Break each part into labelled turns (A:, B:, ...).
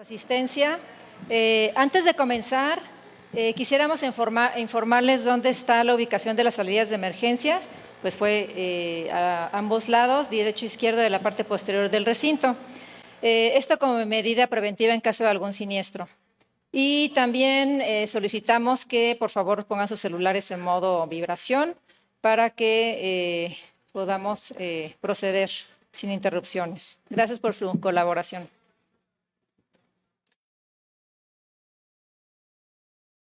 A: Asistencia. Antes de comenzar, quisiéramos informarles dónde está la ubicación de las salidas de emergencias, pues fue a ambos lados, derecho e izquierdo de la parte posterior del recinto. Esto como medida preventiva en caso de algún siniestro. Y también solicitamos que por favor pongan sus celulares en modo vibración para que podamos proceder sin interrupciones. Gracias por su colaboración.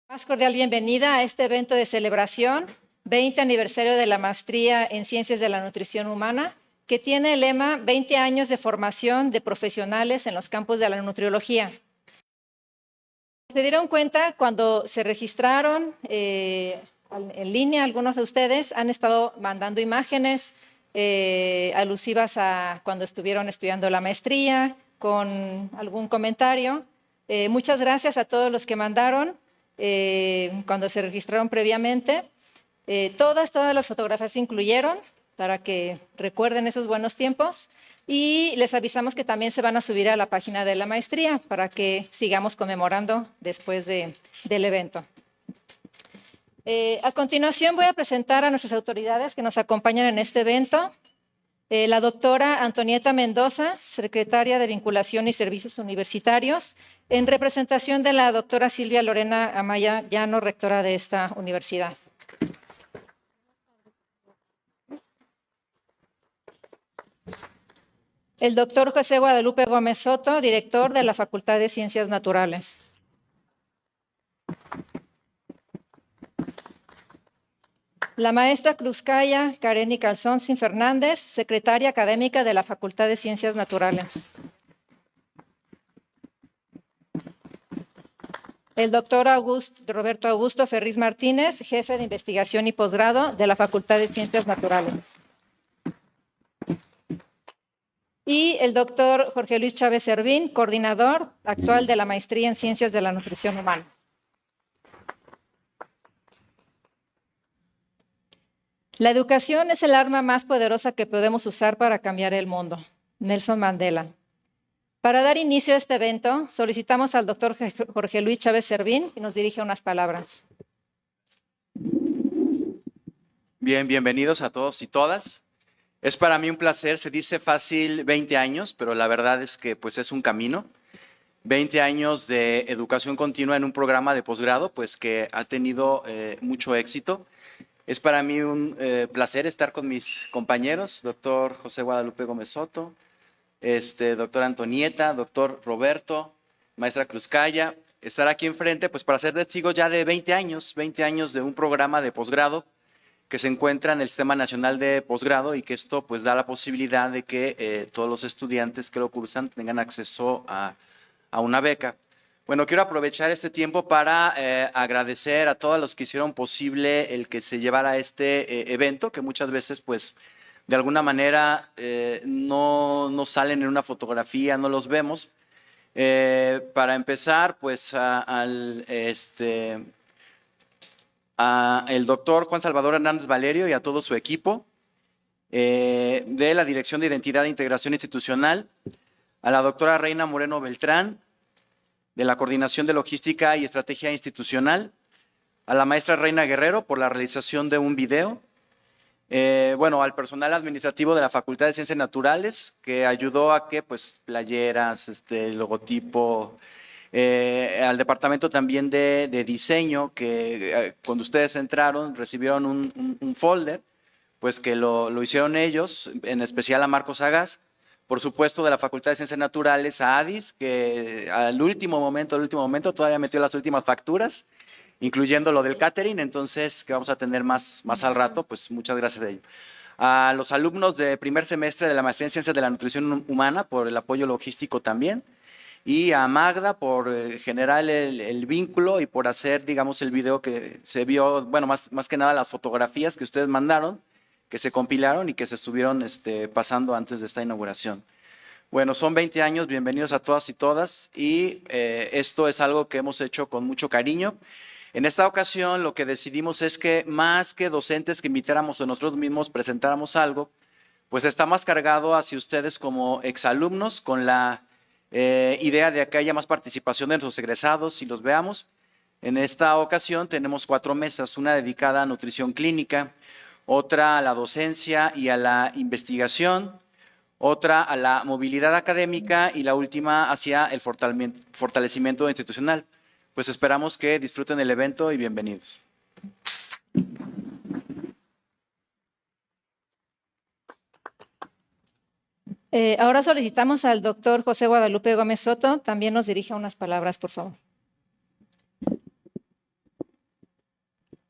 A: Más cordial bienvenida a este evento de celebración, 20 aniversario de la maestría en Ciencias de la Nutrición Humana, que tiene el lema 20 años de formación de profesionales en los campos de la nutriología. Se dieron cuenta cuando se registraron en línea, algunos de ustedes han estado mandando imágenes alusivas a cuando estuvieron estudiando la maestría, con algún comentario. Muchas gracias a todos los que mandaron cuando se registraron previamente. Todas las fotografías se incluyeron para que recuerden esos buenos tiempos. Y les avisamos que también se van a subir a la página de la maestría para que sigamos conmemorando después del evento. A continuación voy a presentar a nuestras autoridades que nos acompañan en este evento. La doctora Antonieta Mendoza, secretaria de Vinculación y Servicios Universitarios, en representación de la doctora Silvia Lorena Amaya Llano, rectora de esta universidad. El doctor José Guadalupe Gómez Soto, director de la Facultad de Ciencias Naturales. La maestra Cruzcaya Kareni Calzón-Sin Fernández, secretaria académica de la Facultad de Ciencias Naturales. El doctor Roberto Augusto Ferriz Martínez, jefe de investigación y posgrado de la Facultad de Ciencias Naturales. Y el doctor Jorge Luis Chávez Servín, coordinador actual de la maestría en Ciencias de la Nutrición Humana. La educación es el arma más poderosa que podemos usar para cambiar el mundo. Nelson Mandela. Para dar inicio a este evento, solicitamos al doctor Jorge Luis Chávez Servín que nos dirija unas palabras.
B: Bien, bienvenidos a todos y todas. Es para mí un placer, se dice fácil 20 años, pero la verdad es que pues es un camino. 20 años de educación continua en un programa de posgrado, pues que ha tenido mucho éxito. Es para mí un placer estar con mis compañeros, doctor José Guadalupe Gómez Soto, doctora Antonieta, doctor Roberto, maestra Cruzcaya, estar aquí enfrente pues para ser testigos ya de 20 años de un programa de posgrado que se encuentra en el Sistema Nacional de Posgrado y que esto pues da la posibilidad de que todos los estudiantes que lo cursan tengan acceso a una beca. Bueno, quiero aprovechar este tiempo para agradecer a todos los que hicieron posible el que se llevara este evento, que muchas veces pues de alguna manera no salen en una fotografía, no los vemos. Para empezar, pues el doctor Juan Salvador Hernández Valerio y a todo su equipo de la Dirección de Identidad e Integración Institucional, a la doctora Reina Moreno Beltrán, de la Coordinación de Logística y Estrategia Institucional, a la maestra Reina Guerrero por la realización de un video, al personal administrativo de la Facultad de Ciencias Naturales, que ayudó a que pues playeras, logotipo, al departamento también de diseño, que cuando ustedes entraron recibieron un folder, pues que lo hicieron ellos, en especial a Marcos Sagaz, por supuesto de la Facultad de Ciencias Naturales, a Adis, que al último momento todavía metió las últimas facturas, incluyendo lo del catering, entonces que vamos a tener más al rato, pues muchas gracias a ellos. A los alumnos de primer semestre de la maestría en Ciencias de la Nutrición Humana por el apoyo logístico también, y a Magda por generar el vínculo y por hacer, digamos, el video que se vio, bueno, más que nada las fotografías que ustedes mandaron, que se compilaron y que se estuvieron pasando antes de esta inauguración. Bueno, son 20 años, bienvenidos a todas y todas, y esto es algo que hemos hecho con mucho cariño. En esta ocasión lo que decidimos es que más que docentes que invitáramos a nosotros mismos presentáramos algo, pues está más cargado hacia ustedes como exalumnos con la idea de que haya más participación de nuestros egresados y los veamos. En esta ocasión tenemos 4 mesas, una dedicada a nutrición clínica, otra a la docencia y a la investigación, otra a la movilidad académica y la última hacia el fortalecimiento institucional. Pues esperamos que disfruten el evento y bienvenidos.
A: Ahora solicitamos al doctor José Guadalupe Gómez Soto, también nos dirija unas palabras, por favor.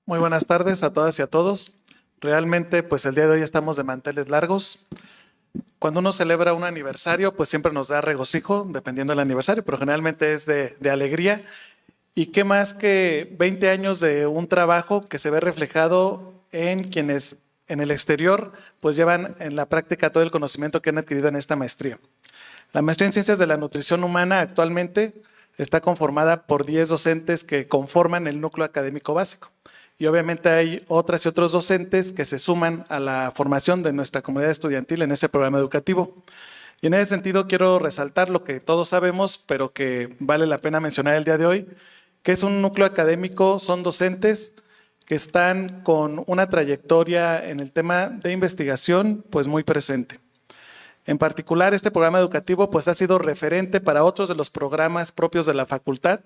C: Muy buenas tardes a todas y a todos. Realmente, pues el día de hoy estamos de manteles largos. Cuando uno celebra un aniversario, pues siempre nos da regocijo, dependiendo del aniversario, pero generalmente es de alegría. Y qué más que 20 años de un trabajo que se ve reflejado en quienes en el exterior pues llevan en la práctica todo el conocimiento que han adquirido en esta maestría. La maestría en Ciencias de la Nutrición Humana actualmente está conformada por 10 docentes que conforman el núcleo académico básico. Y obviamente hay otras y otros docentes que se suman a la formación de nuestra comunidad estudiantil en ese programa educativo. Y en ese sentido quiero resaltar lo que todos sabemos, pero que vale la pena mencionar el día de hoy, que es un núcleo académico, son docentes que están con una trayectoria en el tema de investigación pues muy presente. En particular, este programa educativo pues ha sido referente para otros de los programas propios de la facultad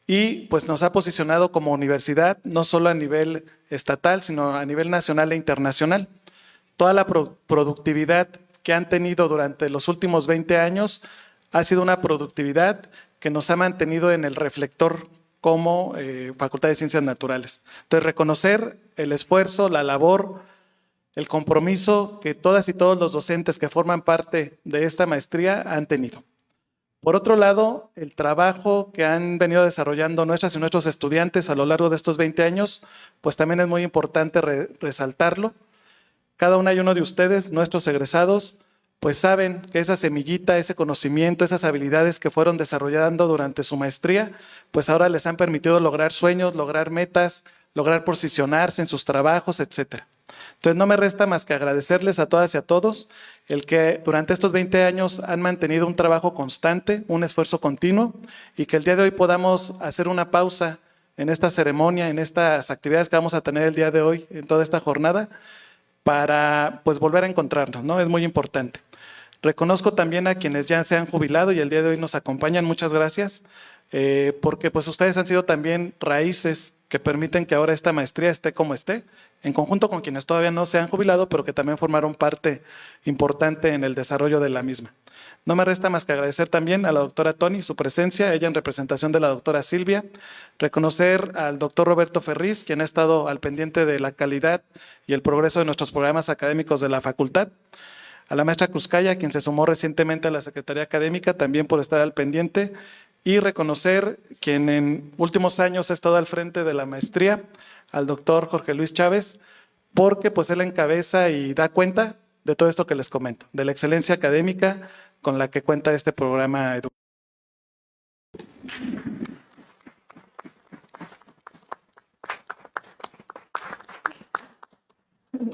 C: y pues nos ha posicionado como universidad no solo a nivel estatal, sino a nivel nacional e internacional. Toda la productividad que han tenido durante los últimos 20 años ha sido una productividad que nos ha mantenido en el reflector como Facultad de Ciencias Naturales. Entonces, reconocer el esfuerzo, la labor, el compromiso que todas y todos los docentes que forman parte de esta maestría han tenido. Por otro lado, el trabajo que han venido desarrollando nuestras y nuestros estudiantes a lo largo de estos 20 años, pues también es muy importante resaltarlo. Cada una y uno de ustedes, nuestros egresados, pues saben que esa semillita, ese conocimiento, esas habilidades que fueron desarrollando durante su maestría, pues ahora les han permitido lograr sueños, lograr metas, lograr posicionarse en sus trabajos, etcétera. Entonces no me resta más que agradecerles a todas y a todos el que durante estos 20 años han mantenido un trabajo constante, un esfuerzo continuo y que el día de hoy podamos hacer una pausa en esta ceremonia, en estas actividades que vamos a tener el día de hoy, en toda esta jornada, para pues volver a encontrarnos, ¿no? Es muy importante. Reconozco también a quienes ya se han jubilado y el día de hoy nos acompañan, muchas gracias, porque pues ustedes han sido también raíces que permiten que ahora esta maestría esté como esté, en conjunto con quienes todavía no se han jubilado, pero que también formaron parte importante en el desarrollo de la misma. No me resta más que agradecer también a la doctora Tony su presencia, ella en representación de la doctora Silvia, reconocer al doctor Roberto Ferriz, quien ha estado al pendiente de la calidad y el progreso de nuestros programas académicos de la facultad, a la maestra Cruzcaya, quien se sumó recientemente a la Secretaría Académica, también por estar al pendiente, y reconocer quien en últimos años ha estado al frente de la maestría, al doctor Jorge Luis Chávez, porque pues él encabeza y da cuenta de todo esto que les comento, de la excelencia académica con la que cuenta este programa educativo.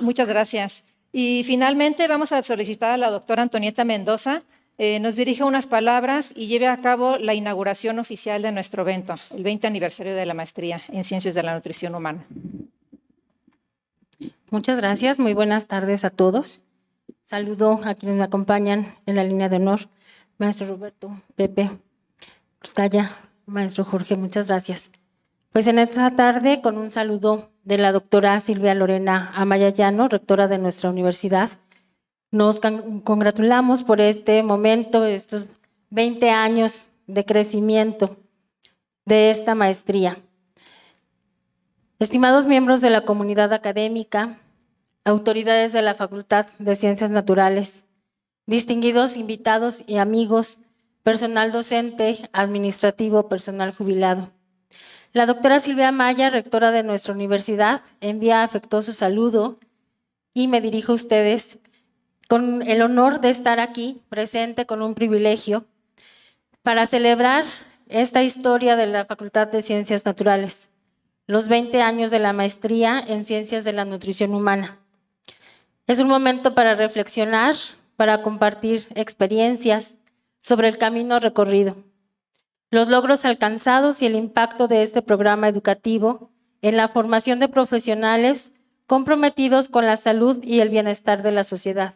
A: Muchas gracias. Y finalmente vamos a solicitar a la doctora Antonieta Mendoza nos dirija unas palabras y lleve a cabo la inauguración oficial de nuestro evento, el 20 aniversario de la maestría en Ciencias de la Nutrición Humana.
D: Muchas gracias, muy buenas tardes a todos. Saludo a quienes me acompañan en la línea de honor, maestro Roberto, Pepe, Cruzcaya, maestro Jorge, muchas gracias. Pues en esta tarde, con un saludo de la doctora Silvia Lorena Amaya Llano, rectora de nuestra universidad, nos congratulamos por este momento, estos 20 años de crecimiento de esta maestría. Estimados miembros de la comunidad académica, autoridades de la Facultad de Ciencias Naturales, distinguidos invitados y amigos, personal docente, administrativo, personal jubilado. La doctora Silvia Maya, rectora de nuestra universidad, envía afectuoso saludo y me dirijo a ustedes con el honor de estar aquí presente con un privilegio para celebrar esta historia de la Facultad de Ciencias Naturales, los 20 años de la maestría en Ciencias de la Nutrición Humana. Es un momento para reflexionar, para compartir experiencias, sobre el camino recorrido, los logros alcanzados y el impacto de este programa educativo en la formación de profesionales comprometidos con la salud y el bienestar de la sociedad.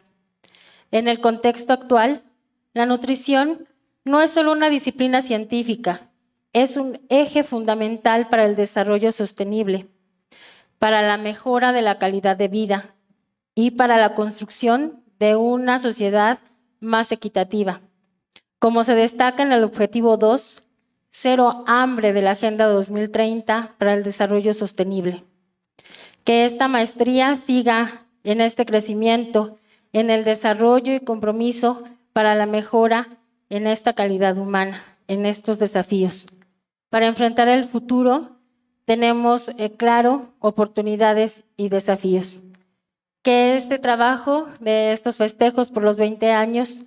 D: En el contexto actual, la nutrición no es solo una disciplina científica, es un eje fundamental para el desarrollo sostenible, para la mejora de la calidad de vida y para la construcción de una sociedad más equitativa. Como se destaca en el objetivo 2, cero hambre de la Agenda 2030 para el desarrollo sostenible. Que esta maestría siga en este crecimiento, en el desarrollo y compromiso para la mejora en esta calidad humana, en estos desafíos. Para enfrentar el futuro tenemos claro oportunidades y desafíos. Que este trabajo de estos festejos por los 20 años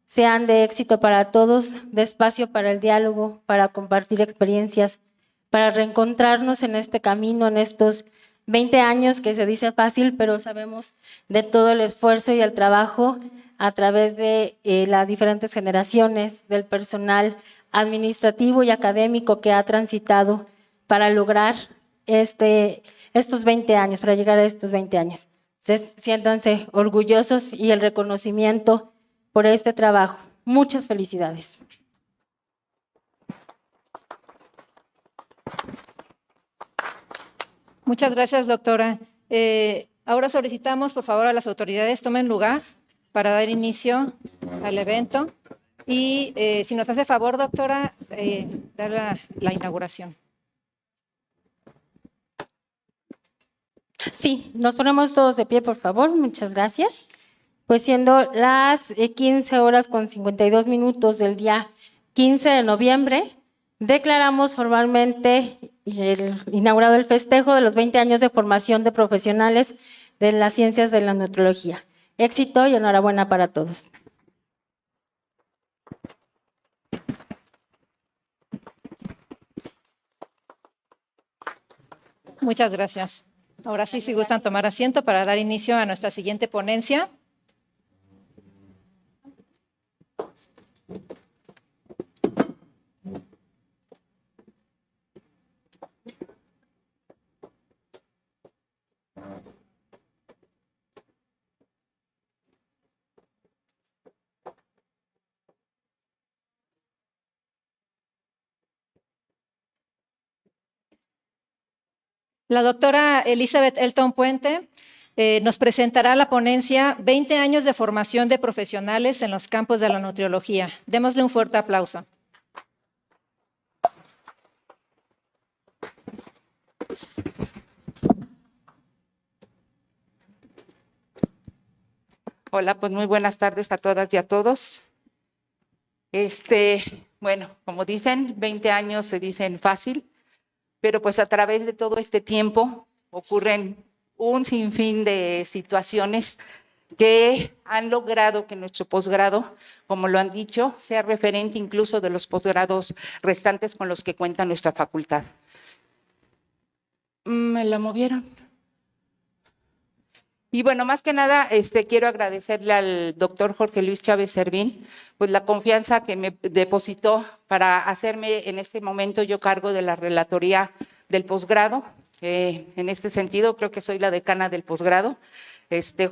D: sean de éxito para todos, de espacio para el diálogo, para compartir experiencias, para reencontrarnos en este camino, en estos 20 años que se dice fácil, pero sabemos de todo el esfuerzo y el trabajo a través de las diferentes generaciones del personal administrativo y académico que ha transitado para lograr estos 20 años, para llegar a estos 20 años. Entonces, siéntanse orgullosos y el reconocimiento por este trabajo. Muchas felicidades.
A: Muchas gracias, doctora. Ahora solicitamos, por favor, a las autoridades tomen lugar para dar inicio al evento. Y si nos hace favor, doctora, dar la inauguración.
D: Sí, nos ponemos todos de pie, por favor. Muchas gracias. Pues siendo las 15:52 del día 15 de noviembre, declaramos formalmente inaugurado el festejo de los 20 años de formación de profesionales de las ciencias de la nutriología. Éxito y enhorabuena para todos.
A: Muchas gracias. Ahora sí, si gustan tomar asiento para dar inicio a nuestra siguiente ponencia. La doctora Elizabeth Elton Puente nos presentará la ponencia 20 años de formación de profesionales en los campos de la nutriología. Démosle un fuerte aplauso.
E: Hola, pues muy buenas tardes a todas y a todos. Bueno, como dicen, 20 años se dicen fácil, pero pues a través de todo este tiempo ocurren un sinfín de situaciones que han logrado que nuestro posgrado, como lo han dicho, sea referente incluso de los posgrados restantes con los que cuenta nuestra facultad. ¿Me la movieron? Y bueno, más que nada, quiero agradecerle al doctor Jorge Luis Chávez Servín, pues la confianza que me depositó para hacerme en este momento yo cargo de la relatoría del posgrado. En este sentido, creo que soy la decana del posgrado.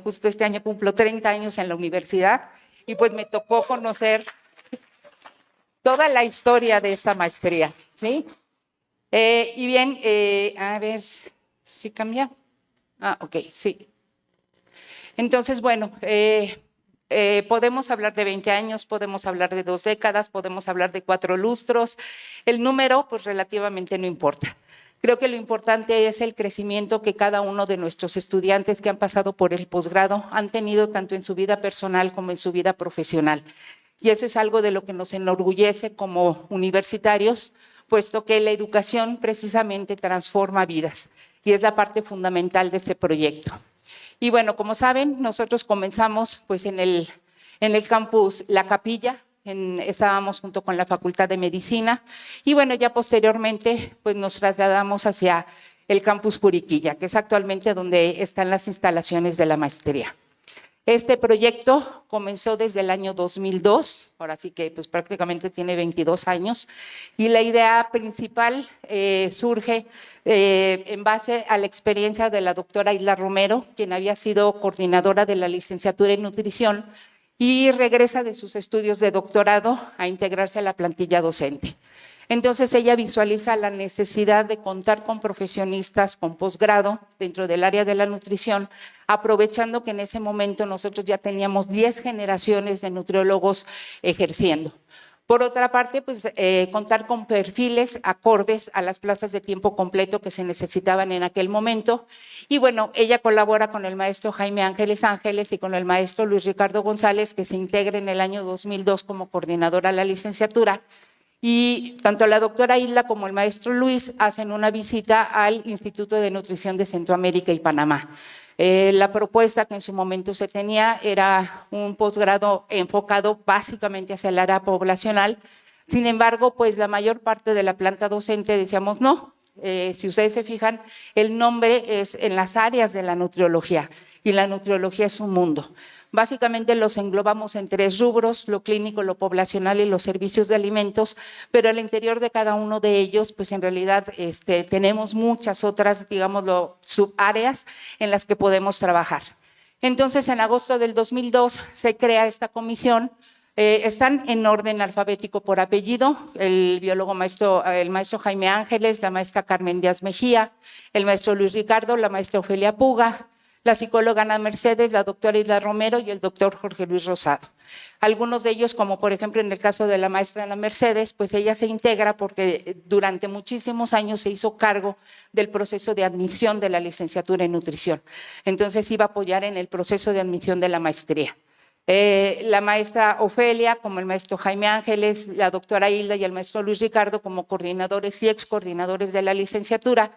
E: Justo este año cumplo 30 años en la universidad y pues me tocó conocer toda la historia de esta maestría, ¿sí? Y bien, a ver, ¿sí cambia? Ok, sí. Entonces, bueno, podemos hablar de 20 años, podemos hablar de 2 décadas, podemos hablar de 4 lustros. El número, pues relativamente no importa. Creo que lo importante es el crecimiento que cada uno de nuestros estudiantes que han pasado por el posgrado han tenido tanto en su vida personal como en su vida profesional. Y eso es algo de lo que nos enorgullece como universitarios, puesto que la educación precisamente transforma vidas y es la parte fundamental de este proyecto. Y bueno, como saben, nosotros comenzamos pues en el campus La Capilla, estábamos junto con la Facultad de Medicina y bueno, ya posteriormente pues nos trasladamos hacia el campus Juriquilla, que es actualmente donde están las instalaciones de la maestría. Este proyecto comenzó desde el año 2002, ahora sí que pues prácticamente tiene 22 años, y la idea principal surge en base a la experiencia de la doctora Isla Romero, quien había sido coordinadora de la licenciatura en nutrición y regresa de sus estudios de doctorado a integrarse a la plantilla docente. Entonces ella visualiza la necesidad de contar con profesionistas con posgrado dentro del área de la nutrición, aprovechando que en ese momento nosotros ya teníamos 10 generaciones de nutriólogos ejerciendo. Por otra parte, pues contar con perfiles acordes a las plazas de tiempo completo que se necesitaban en aquel momento. Y bueno, ella colabora con el maestro Jaime Ángeles y con el maestro Luis Ricardo González, que se integra en el año 2002 como coordinadora de la licenciatura. Y tanto la doctora Isla como el maestro Luis hacen una visita al Instituto de Nutrición de Centroamérica y Panamá. La propuesta que en su momento se tenía era un posgrado enfocado básicamente hacia el área poblacional. Sin embargo, pues la mayor parte de la planta docente decíamos no. Si ustedes se fijan, el nombre es en las áreas de la nutriología y la nutriología es un mundo. Básicamente los englobamos en 3 rubros, lo clínico, lo poblacional y los servicios de alimentos, pero al interior de cada uno de ellos, pues en realidad tenemos muchas otras, digámoslo, subáreas en las que podemos trabajar. Entonces, en agosto del 2002 se crea esta comisión. Están en orden alfabético por apellido, el biólogo el maestro Jaime Ángeles, la maestra Carmen Díaz Mejía, el maestro Luis Ricardo, la maestra Ofelia Puga, la psicóloga Ana Mercedes, la doctora Isla Romero y el doctor Jorge Luis Rosado. Algunos de ellos, como por ejemplo en el caso de la maestra Ana Mercedes, pues ella se integra porque durante muchísimos años se hizo cargo del proceso de admisión de la licenciatura en nutrición. Entonces iba a apoyar en el proceso de admisión de la maestría. La maestra Ofelia, como el maestro Jaime Ángeles, la doctora Hilda y el maestro Luis Ricardo como coordinadores y excoordinadores de la licenciatura.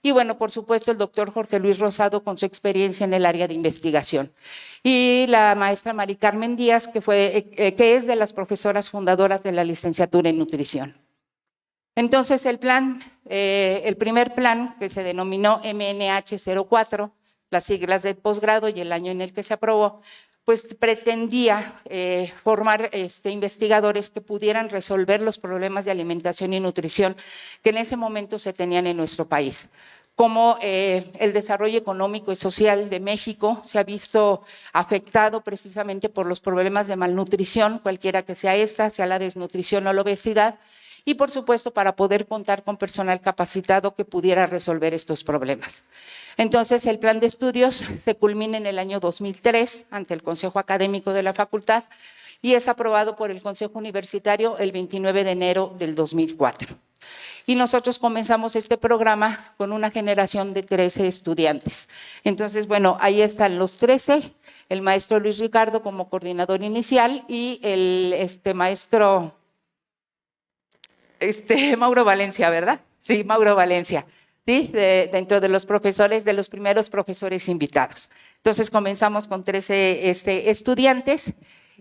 E: Y bueno, por supuesto, el doctor Jorge Luis Rosado con su experiencia en el área de investigación. Y la maestra Mari Carmen Díaz, que es de las profesoras fundadoras de la licenciatura en nutrición. Entonces, el primer plan, que se denominó MNH04, las siglas del posgrado y el año en el que se aprobó, pues pretendía formar investigadores que pudieran resolver los problemas de alimentación y nutrición que en ese momento se tenían en nuestro país. Como el desarrollo económico y social de México se ha visto afectado precisamente por los problemas de malnutrición, cualquiera que sea esta, sea la desnutrición o la obesidad, y por supuesto para poder contar con personal capacitado que pudiera resolver estos problemas. Entonces, el plan de estudios se culmina en el año 2003 ante el Consejo Académico de la Facultad y es aprobado por el Consejo Universitario el 29 de enero del 2004. Y nosotros comenzamos este programa con una generación de 13 estudiantes. Entonces, bueno, ahí están los 13, el maestro Luis Ricardo como coordinador inicial y el maestro Mauro Valencia, ¿verdad? Sí, Mauro Valencia. ¿Sí? Dentro de los profesores, de los primeros profesores invitados. Entonces comenzamos con 13 estudiantes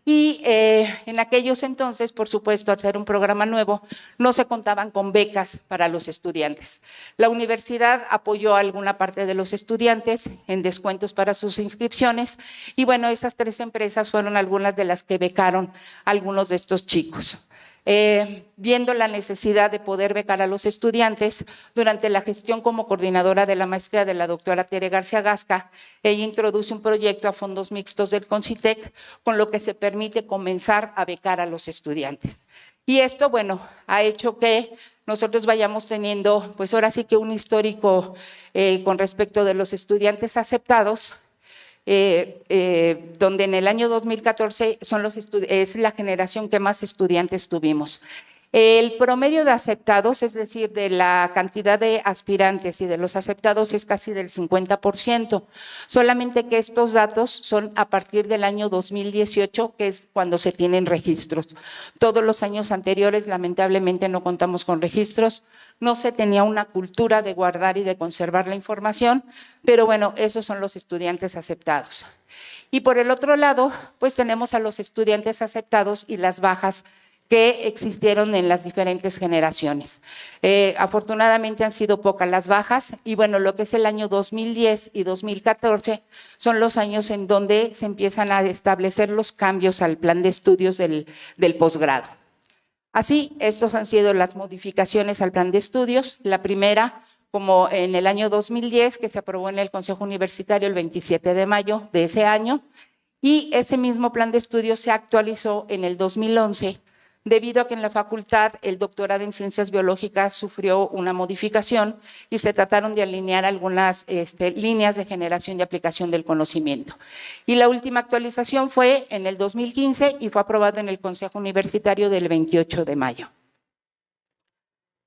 E: y en aquellos entonces, por supuesto, al ser un programa nuevo, no se contaban con becas para los estudiantes. La universidad apoyó a alguna parte de los estudiantes en descuentos para sus inscripciones y bueno, esas 3 empresas fueron algunas de las que becaron a algunos de estos chicos. Viendo la necesidad de poder becar a los estudiantes, durante la gestión como coordinadora de la maestría de la doctora Tere García Gasca, ella introduce un proyecto a fondos mixtos del CONCITEC, con lo que se permite comenzar a becar a los estudiantes. Y esto, bueno, ha hecho que nosotros vayamos teniendo, pues ahora sí que un histórico con respecto de los estudiantes aceptados, donde en el año 2014 es la generación que más estudiantes tuvimos. El promedio de aceptados, es decir, de la cantidad de aspirantes y de los aceptados es casi del 50%, solamente que estos datos son a partir del año 2018, que es cuando se tienen registros. Todos los años anteriores, lamentablemente, no contamos con registros, no se tenía una cultura de guardar y de conservar la información, pero bueno, esos son los estudiantes aceptados. Y por el otro lado, pues tenemos a los estudiantes aceptados y las bajas que existieron en las diferentes generaciones. Afortunadamente han sido pocas las bajas y bueno, lo que es el año 2010 y 2014 son los años en donde se empiezan a establecer los cambios al plan de estudios del posgrado. Así, estas han sido las modificaciones al plan de estudios. La primera, como en el año 2010, que se aprobó en el Consejo Universitario el 27 de mayo de ese año, y ese mismo plan de estudios se actualizó en el 2011, debido a que en la facultad el doctorado en ciencias biológicas sufrió una modificación y se trataron de alinear algunas líneas de generación y aplicación del conocimiento. Y la última actualización fue en el 2015 y fue aprobado en el Consejo Universitario del 28 de mayo.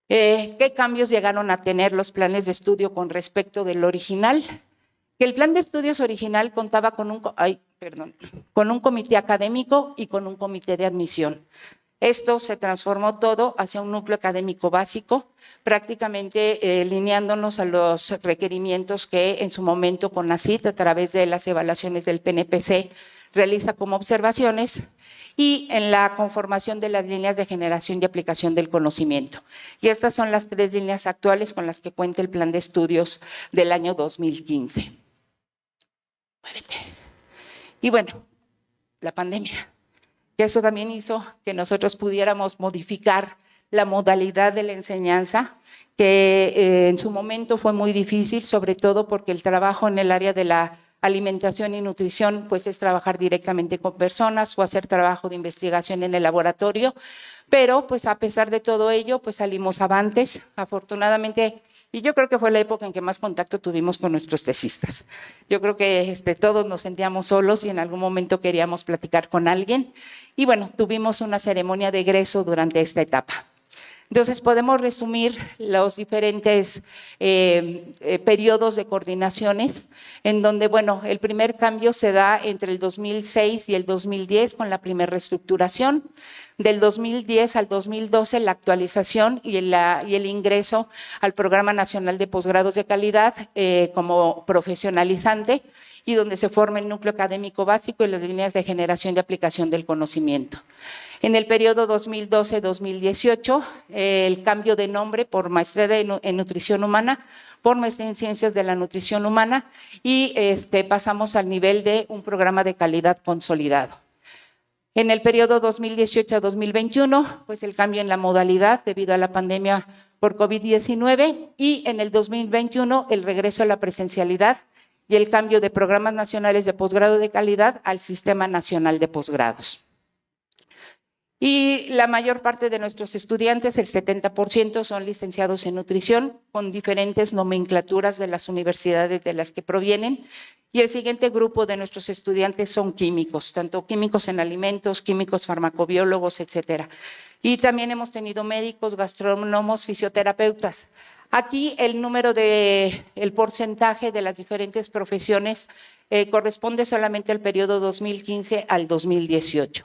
E: ¿Qué cambios llegaron a tener los planes de estudio con respecto del original? Que el plan de estudios original contaba con un comité académico y con un comité de admisión. Esto se transformó todo hacia un núcleo académico básico, prácticamente lineándonos a los requerimientos que en su momento CONACYT, a través de las evaluaciones del PNPC, realiza como observaciones, y en la conformación de las líneas de generación y aplicación del conocimiento. Y estas son las 3 líneas actuales con las que cuenta el plan de estudios del año 2015. Muévete. Y bueno, la pandemia. Y eso también hizo que nosotros pudiéramos modificar la modalidad de la enseñanza, que en su momento fue muy difícil, sobre todo porque el trabajo en el área de la alimentación y nutrición, pues es trabajar directamente con personas o hacer trabajo de investigación en el laboratorio, pero pues a pesar de todo ello, pues salimos avantes, afortunadamente. Y yo creo que fue la época en que más contacto tuvimos con nuestros tesistas. Yo creo que todos nos sentíamos solos y en algún momento queríamos platicar con alguien. Y bueno, tuvimos una ceremonia de egreso durante esta etapa. Entonces, podemos resumir los diferentes periodos de coordinaciones, en donde, bueno, el primer cambio se da entre el 2006 y el 2010 con la primera reestructuración. Del 2010 al 2012, la actualización y el ingreso al Programa Nacional de Posgrados de Calidad como profesionalizante, y donde se forma el núcleo académico básico y las líneas de generación y aplicación del conocimiento. En el periodo 2012-2018, el cambio de nombre por maestría en nutrición humana, por maestría en ciencias de la nutrición humana, y pasamos al nivel de un programa de calidad consolidado. En el periodo 2018 a 2021, pues el cambio en la modalidad debido a la pandemia por COVID-19, y en el 2021 el regreso a la presencialidad y el cambio de programas nacionales de posgrado de calidad al Sistema Nacional de Posgrados. Y la mayor parte de nuestros estudiantes, el 70%, son licenciados en nutrición con diferentes nomenclaturas de las universidades de las que provienen. Y el siguiente grupo de nuestros estudiantes son químicos, tanto químicos en alimentos, químicos farmacobiólogos, etcétera. Y también hemos tenido médicos, gastrónomos, fisioterapeutas. Aquí el porcentaje de las diferentes profesiones corresponde solamente al periodo 2015 al 2018.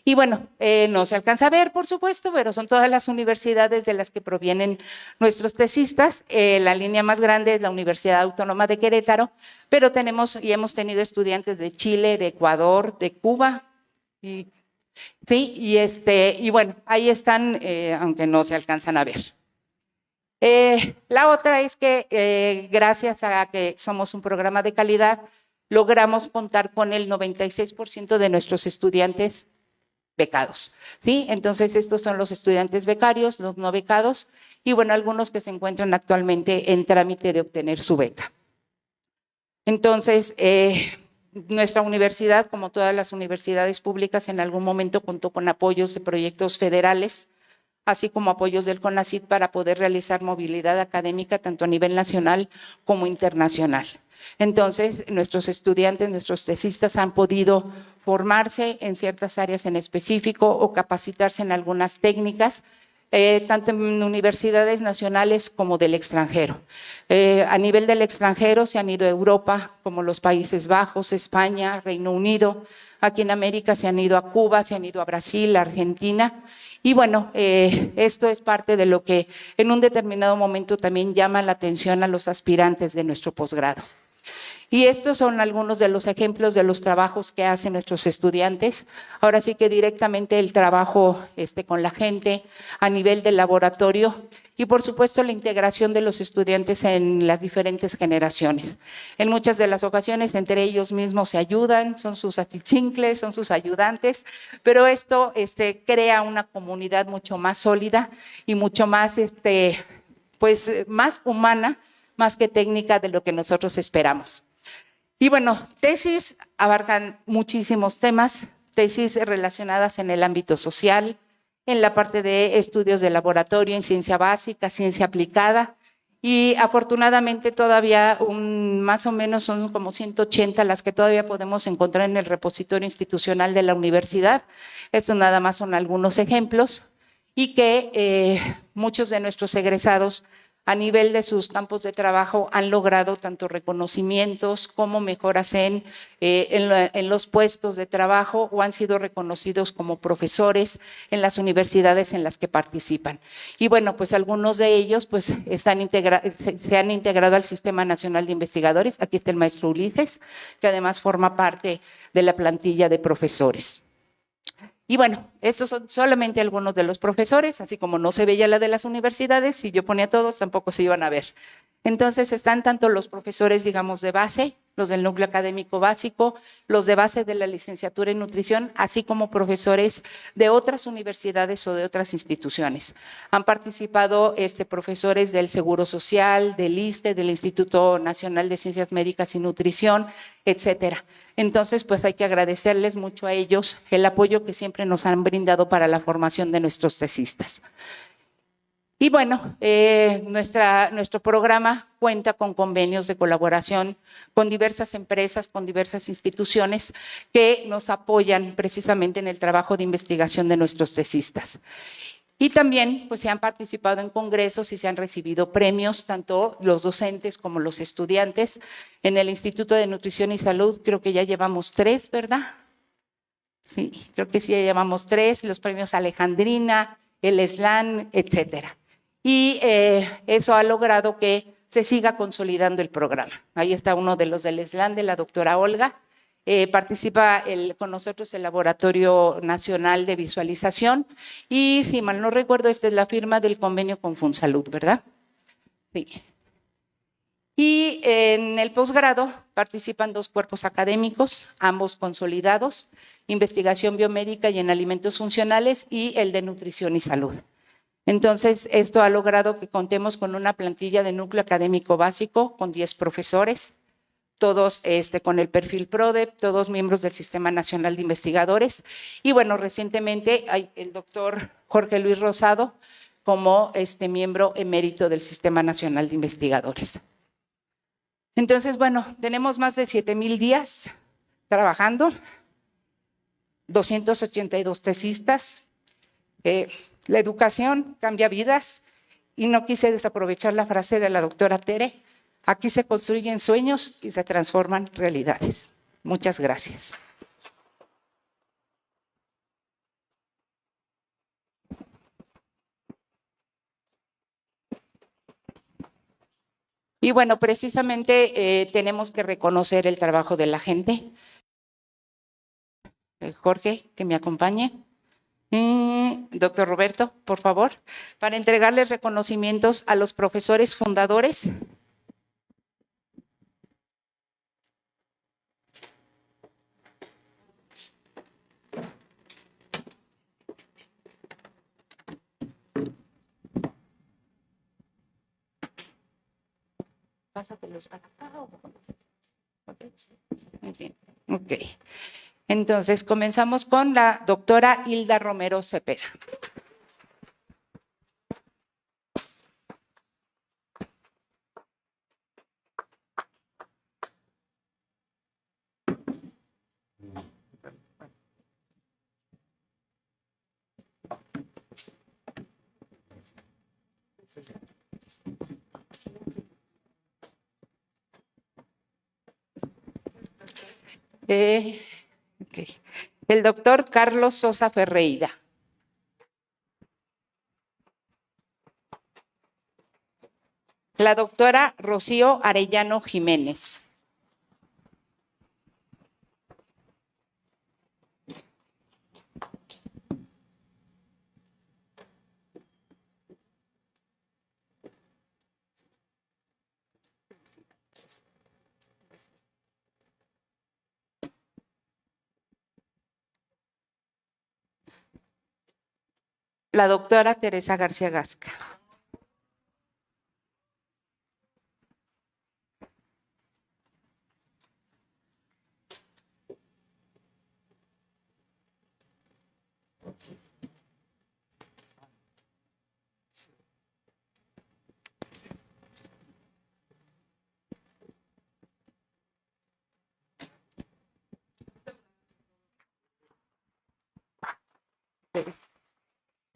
E: Y bueno, no se alcanza a ver, por supuesto, pero son todas las universidades de las que provienen nuestros tesistas. La línea más grande es la Universidad Autónoma de Querétaro, pero tenemos y hemos tenido estudiantes de Chile, de Ecuador, de Cuba. Y bueno, ahí están, aunque no se alcanzan a ver. La otra es que gracias a que somos un programa de calidad, logramos contar con el 96% de nuestros estudiantes becados, ¿sí? Entonces, estos son los estudiantes becarios, los no becados, y bueno, algunos que se encuentran actualmente en trámite de obtener su beca. Entonces, nuestra universidad, como todas las universidades públicas, en algún momento contó con apoyos de proyectos federales, así como apoyos del CONACYT para poder realizar movilidad académica tanto a nivel nacional como internacional. Entonces, nuestros estudiantes, nuestros tesistas han podido formarse en ciertas áreas en específico o capacitarse en algunas técnicas, tanto en universidades nacionales como del extranjero. A nivel del extranjero se han ido a Europa, como los Países Bajos, España, Reino Unido. Aquí en América se han ido a Cuba, se han ido a Brasil, a Argentina. Y bueno, esto es parte de lo que en un determinado momento también llama la atención a los aspirantes de nuestro posgrado. Y estos son algunos de los ejemplos de los trabajos que hacen nuestros estudiantes. Ahora sí que directamente el trabajo con la gente a nivel del laboratorio y por supuesto la integración de los estudiantes en las diferentes generaciones. En muchas de las ocasiones entre ellos mismos se ayudan, son sus atichincles, son sus ayudantes, pero esto crea una comunidad mucho más sólida y mucho más, pues, más humana, más que técnica de lo que nosotros esperamos. Y bueno, tesis abarcan muchísimos temas, tesis relacionadas en el ámbito social, en la parte de estudios de laboratorio, en ciencia básica, ciencia aplicada, y afortunadamente todavía más o menos son como 180 las que todavía podemos encontrar en el repositorio institucional de la universidad. Estos nada más son algunos ejemplos y que muchos de nuestros egresados a nivel de sus campos de trabajo han logrado tanto reconocimientos como mejoras en los puestos de trabajo o han sido reconocidos como profesores en las universidades en las que participan. Y bueno, pues algunos de ellos pues se han integrado al Sistema Nacional de Investigadores. Aquí está el maestro Ulises, que además forma parte de la plantilla de profesores. Y bueno, estos son solamente algunos de los profesores, así como no se veía la de las universidades, si yo ponía todos tampoco se iban a ver. Entonces están tanto los profesores, digamos, de base, los del núcleo académico básico, los de base de la licenciatura en nutrición, así como profesores de otras universidades o de otras instituciones. Han participado profesores del Seguro Social, del ISSSTE, del Instituto Nacional de Ciencias Médicas y Nutrición, etcétera. Entonces, pues hay que agradecerles mucho a ellos el apoyo que siempre nos han brindado para la formación de nuestros tesistas. Y bueno, nuestro programa cuenta con convenios de colaboración con diversas empresas, con diversas instituciones que nos apoyan precisamente en el trabajo de investigación de nuestros tesistas. Y también pues, se han participado en congresos y se han recibido premios, tanto los docentes como los estudiantes. En el Instituto de Nutrición y Salud creo que ya llevamos 3, ¿verdad? Sí, creo que sí, ya llevamos 3, los premios Alejandrina, el SLAN, etcétera. Y eso ha logrado que se siga consolidando el programa. Ahí está uno de los del SLAN, de la doctora Olga. Participa con nosotros el Laboratorio Nacional de Visualización y, si mal no recuerdo, esta es la firma del convenio con Funsalud, ¿verdad? Sí. Y en el posgrado participan 2 cuerpos académicos, ambos consolidados, investigación biomédica y en alimentos funcionales y el de nutrición y salud. Entonces, esto ha logrado que contemos con una plantilla de núcleo académico básico con 10 profesores, todos con el perfil PRODEP, todos miembros del Sistema Nacional de Investigadores. Y bueno, recientemente hay el doctor Jorge Luis Rosado como miembro emérito del Sistema Nacional de Investigadores. Entonces, bueno, tenemos más de 7,000 días trabajando, 282 tesistas. La educación cambia vidas y no quise desaprovechar la frase de la doctora Tere. Aquí se construyen sueños y se transforman realidades. Muchas gracias. Y bueno, precisamente tenemos que reconocer el trabajo de la gente. Jorge, que me acompañe. Doctor Roberto, por favor, para entregarles reconocimientos a los profesores fundadores. Pásatelos para acá. Muy bien, ok. Entonces, comenzamos con la doctora Hilda Romero Cepeda. Okay. El doctor Carlos Sosa Ferreira. La doctora Rocío Arellano Jiménez. la doctora Teresa García Gasca.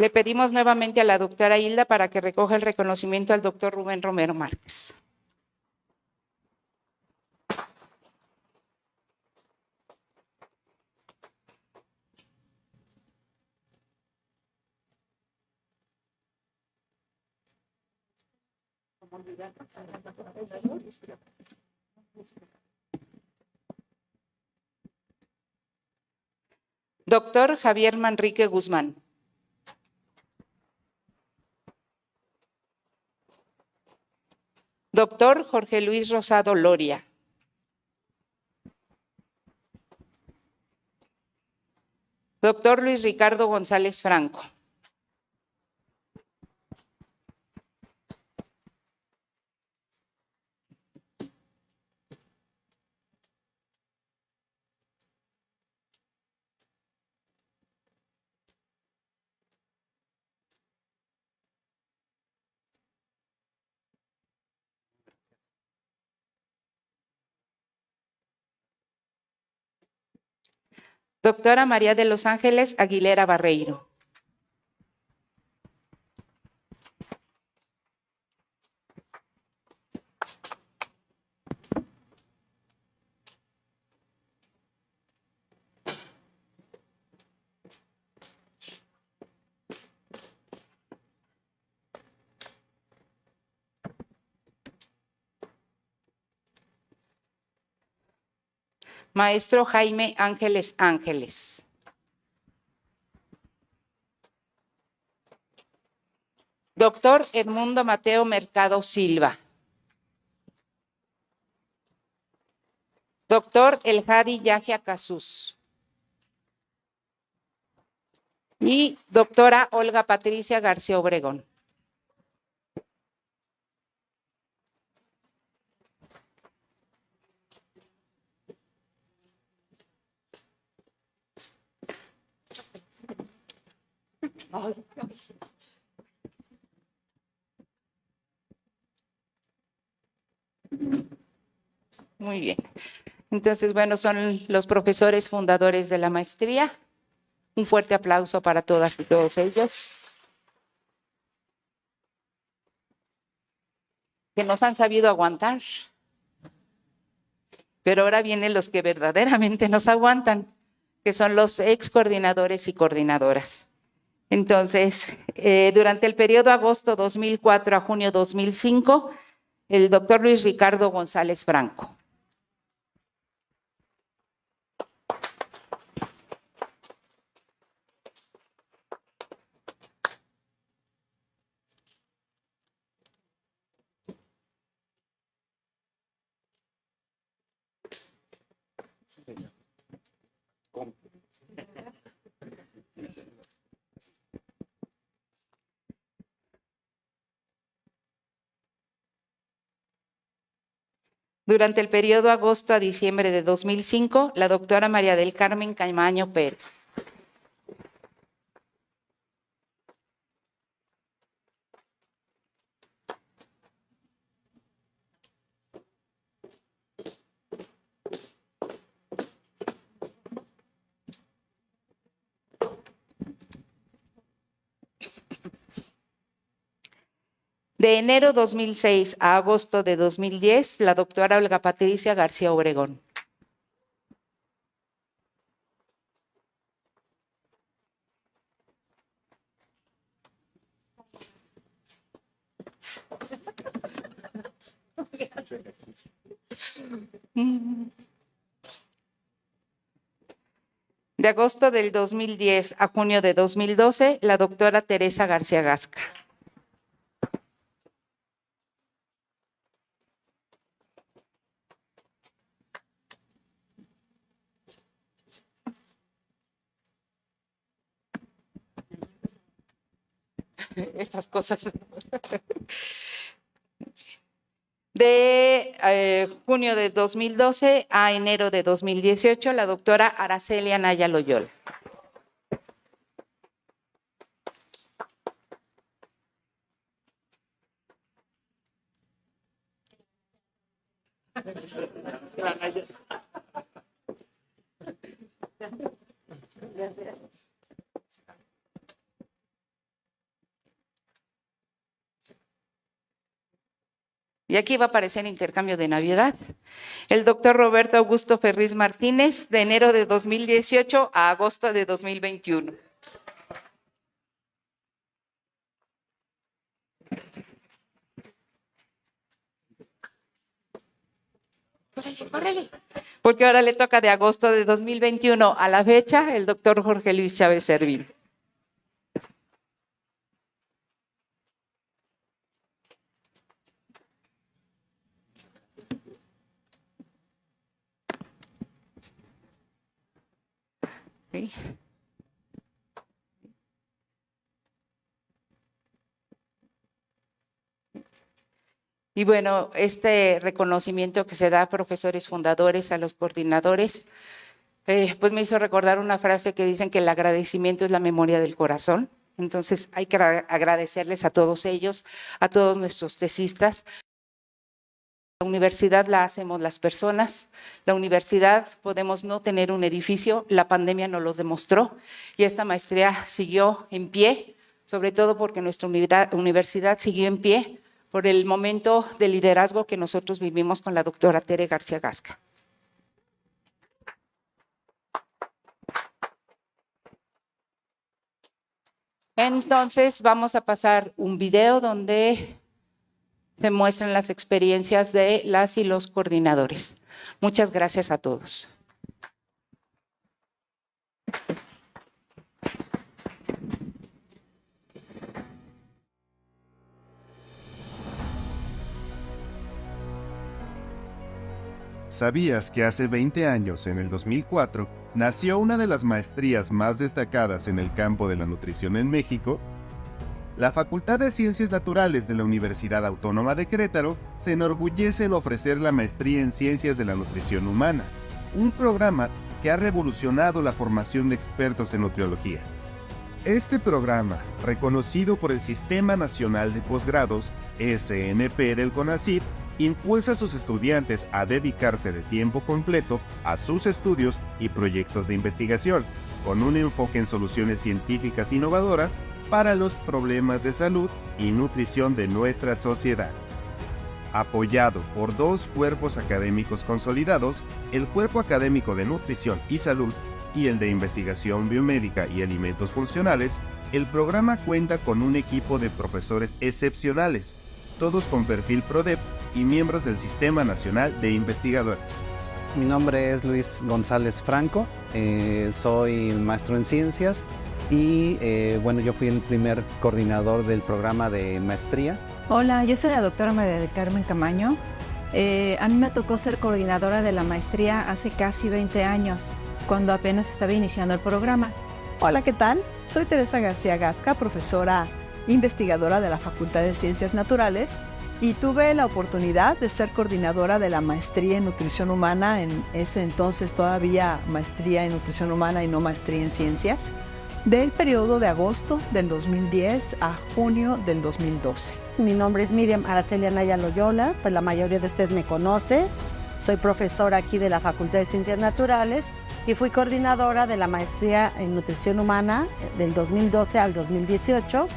E: Le pedimos nuevamente a la doctora Hilda para que recoja el reconocimiento al doctor Rubén Romero Márquez. Doctor Javier Manrique Guzmán. Doctor Jorge Luis Rosado Loria. Doctor Luis Ricardo González Franco. Doctora María de los Ángeles Aguilera Barreiro. Maestro Jaime Ángeles Ángeles. Doctor Edmundo Mateo Mercado Silva. Doctor Elhadi Yahya Casus. Y doctora Olga Patricia García Obregón. Muy bien. Entonces, bueno, son los profesores fundadores de la maestría. Un fuerte aplauso para todas y todos ellos, que nos han sabido aguantar. Pero ahora vienen los que verdaderamente nos aguantan, que son los ex coordinadores y coordinadoras. Entonces, durante el periodo agosto 2004 a junio 2005, el doctor Luis Ricardo González Franco. Durante el periodo agosto a diciembre de 2005, la doctora María del Carmen Camaño Pérez. De enero 2006 a agosto de 2010, la doctora Olga Patricia García Obregón. De agosto del 2010 a junio de 2012, la doctora Teresa García Gasca. estas cosas. De junio de 2012 a enero de 2018, la doctora Araceli Anaya Loyola. Y aquí va a aparecer intercambio de Navidad. El doctor Roberto Augusto Ferriz Martínez, de enero de 2018 a agosto de 2021. Córrele. Porque ahora le toca de agosto de 2021 a la fecha el doctor Jorge Luis Chávez Servín. ¿Sí? Y bueno, este reconocimiento que se da a profesores fundadores, a los coordinadores, pues me hizo recordar una frase que dicen que el agradecimiento es la memoria del corazón. Entonces hay que agradecerles a todos ellos, a todos nuestros tesistas. La universidad la hacemos las personas. La universidad podemos no tener un edificio, la pandemia nos lo demostró y esta maestría siguió en pie, sobre todo porque nuestra universidad siguió en pie por el momento de liderazgo que nosotros vivimos con la doctora Tere García Gasca. Entonces vamos a pasar un video donde se muestran las experiencias de las y los coordinadores. Muchas gracias a todos.
F: ¿Sabías que hace 20 años, en el 2004, nació una de las maestrías más destacadas en el campo de la nutrición en México? La Facultad de Ciencias Naturales de la Universidad Autónoma de Querétaro se enorgullece en ofrecer la maestría en Ciencias de la Nutrición Humana, un programa que ha revolucionado la formación de expertos en nutriología. Este programa, reconocido por el Sistema Nacional de Posgrados, SNP del CONACYT, impulsa a sus estudiantes a dedicarse de tiempo completo a sus estudios y proyectos de investigación, con un enfoque en soluciones científicas innovadoras para los problemas de salud y nutrición de nuestra sociedad. Apoyado por dos cuerpos académicos consolidados, el Cuerpo Académico de Nutrición y Salud y el de Investigación Biomédica y Alimentos Funcionales, el programa cuenta con un equipo de profesores excepcionales, todos con perfil PRODEP y miembros del Sistema Nacional de Investigadores.
G: Mi nombre es Luis González Franco, soy maestro en ciencias y bueno, yo fui el primer coordinador del programa de maestría.
H: Hola, yo soy la doctora María del Carmen Camaño. A mí me tocó ser coordinadora de la maestría hace casi 20 años, cuando apenas estaba iniciando el programa.
I: Hola, ¿qué tal? Soy Teresa García Gasca, profesora investigadora de la Facultad de Ciencias Naturales, y tuve la oportunidad de ser coordinadora de la maestría en nutrición humana, en ese entonces todavía maestría en nutrición humana y no maestría en ciencias, del periodo de agosto del 2010 a junio del 2012.
J: Mi nombre es Miriam Araceli Anaya Loyola, pues la mayoría de ustedes me conoce. Soy profesora aquí de la Facultad de Ciencias Naturales y fui coordinadora de la maestría en nutrición humana del 2012 al 2018.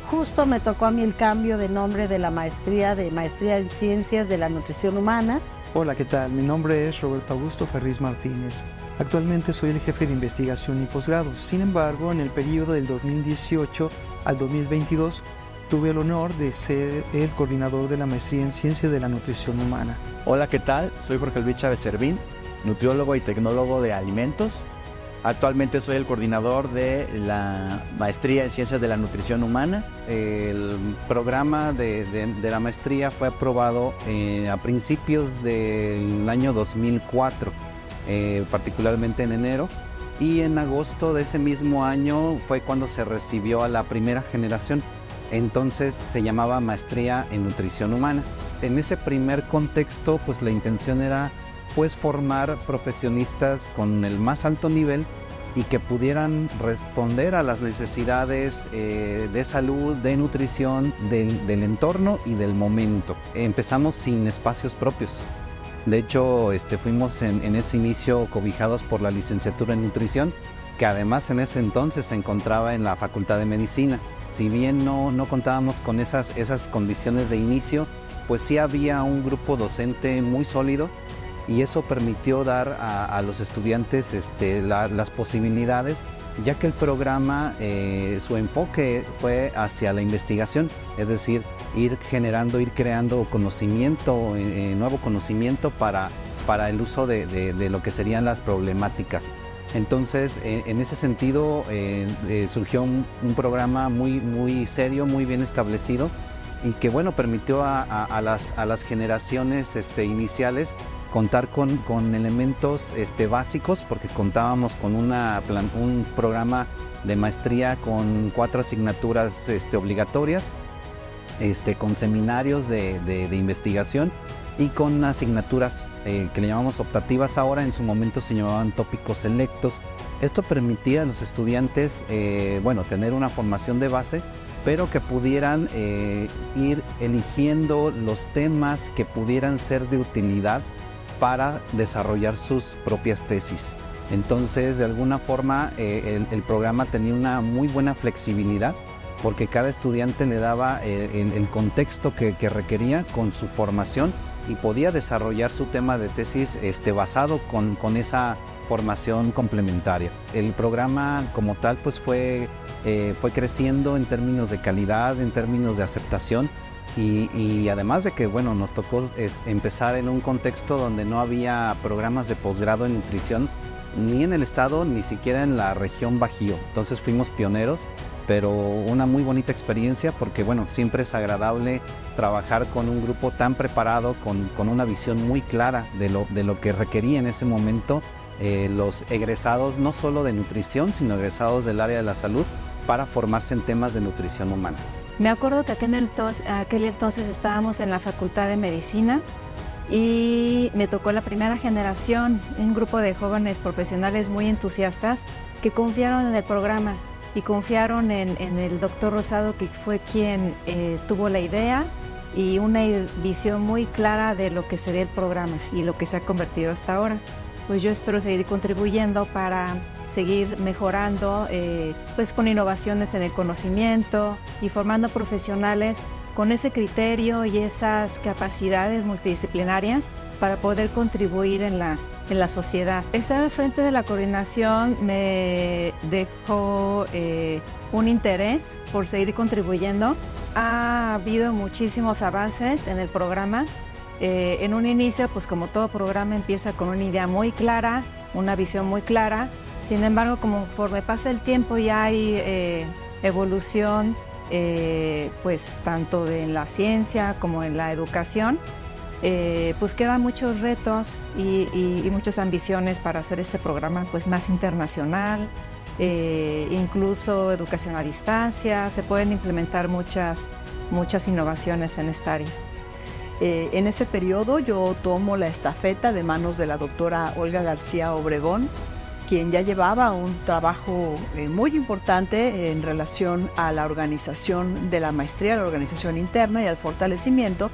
J: Justo me tocó a mí el cambio de nombre de la maestría en Ciencias de la Nutrición Humana.
K: Hola, ¿qué tal? Mi nombre es Roberto Augusto Ferriz Martínez. Actualmente soy el jefe de investigación y posgrados. Sin embargo, en el periodo del 2018 al 2022, tuve el honor de ser el coordinador de la maestría en Ciencias de la Nutrición Humana.
L: Hola, ¿qué tal? Soy Jorge Luis Chávez Servín, nutriólogo y tecnólogo de alimentos. Actualmente soy el coordinador de la maestría en Ciencias de la Nutrición Humana.
G: El programa de la maestría fue aprobado a principios del año 2004, particularmente en enero. Y en agosto de ese mismo año fue cuando se recibió a la primera generación. Entonces se llamaba Maestría en Nutrición Humana. En ese primer contexto, pues la intención era pues formar profesionistas con el más alto nivel y que pudieran responder a las necesidades de salud, de nutrición, del entorno y del momento. Empezamos sin espacios propios. De hecho, fuimos en ese inicio cobijados por la licenciatura en nutrición, que además en ese entonces se encontraba en la Facultad de Medicina. Si bien no contábamos con esas condiciones de inicio, pues sí había un grupo docente muy sólido y eso permitió dar a los estudiantes las posibilidades, ya que el programa, su enfoque fue hacia la investigación, es decir, ir creando conocimiento, nuevo conocimiento para el uso de lo que serían las problemáticas. Entonces, en ese sentido, surgió un programa muy serio, muy bien establecido y que, bueno, permitió a las generaciones iniciales contar con elementos básicos, porque contábamos con un programa de maestría con 4 asignaturas obligatorias, con seminarios de investigación y con asignaturas que le llamamos optativas ahora, en su momento se llamaban tópicos selectos. Esto permitía a los estudiantes tener una formación de base, pero que pudieran ir eligiendo los temas que pudieran ser de utilidad para desarrollar sus propias tesis. Entonces, de alguna forma, el programa tenía una muy buena flexibilidad, porque cada estudiante le daba el contexto que requería con su formación y podía desarrollar su tema de tesis basado con esa formación complementaria. El programa como tal pues fue creciendo en términos de calidad, en términos de aceptación y además de que nos tocó empezar en un contexto donde no había programas de posgrado en nutrición ni en el estado ni siquiera en la región Bajío. Entonces fuimos pioneros, pero una muy bonita experiencia porque siempre es agradable trabajar con un grupo tan preparado, con una visión muy clara de lo que requería en ese momento los egresados no solo de nutrición, sino egresados del área de la salud para formarse en temas de nutrición humana.
H: Me acuerdo que aquel entonces estábamos en la Facultad de Medicina y me tocó la primera generación, un grupo de jóvenes profesionales muy entusiastas que confiaron en el programa y confiaron en el doctor Rosado, que fue quien tuvo la idea y una visión muy clara de lo que sería el programa y lo que se ha convertido hasta ahora. Pues yo espero seguir contribuyendo para seguir mejorando, pues con innovaciones en el conocimiento y formando profesionales con ese criterio y esas capacidades multidisciplinarias para poder contribuir en la sociedad. Estar al frente de la coordinación me dejó un interés por seguir contribuyendo. Ha habido muchísimos avances en el programa. En un inicio, pues como todo programa empieza con una idea muy clara, una visión muy clara. Sin embargo, conforme pasa el tiempo y hay evolución, pues tanto en la ciencia como en la educación, pues quedan muchos retos y muchas ambiciones para hacer este programa pues más internacional, incluso educación a distancia. Se pueden implementar muchas innovaciones en esta área.
I: En ese periodo yo tomo la estafeta de manos de la doctora Olga García Obregón, quien ya llevaba un trabajo muy importante en relación a la organización de la maestría, la organización interna y al fortalecimiento.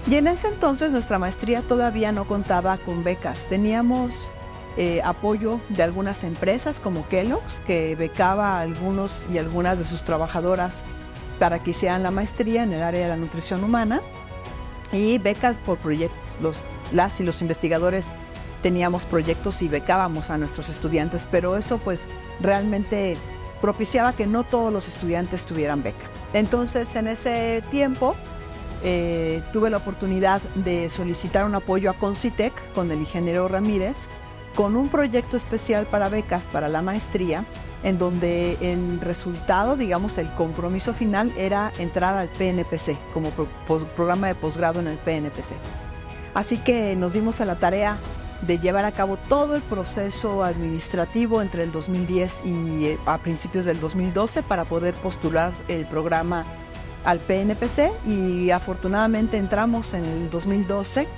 I: Y en ese entonces nuestra maestría todavía no contaba con becas. Teníamos apoyo de algunas empresas como Kellogg's, que becaba a algunos y algunas de sus trabajadoras para que hicieran la maestría en el área de la nutrición humana, y becas por proyectos. Las y los investigadores teníamos proyectos y becábamos a nuestros estudiantes, pero eso pues realmente propiciaba que no todos los estudiantes tuvieran beca. Entonces, en ese tiempo tuve la oportunidad de solicitar un apoyo a Concitec con el ingeniero Ramírez, con un proyecto especial para becas para la maestría, en donde el resultado, digamos, el compromiso final era entrar al PNPC, como programa de posgrado en el PNPC. Así que nos dimos a la tarea de llevar a cabo todo el proceso administrativo entre el 2010 y a principios del 2012 para poder postular el programa al PNPC y afortunadamente entramos en el 2012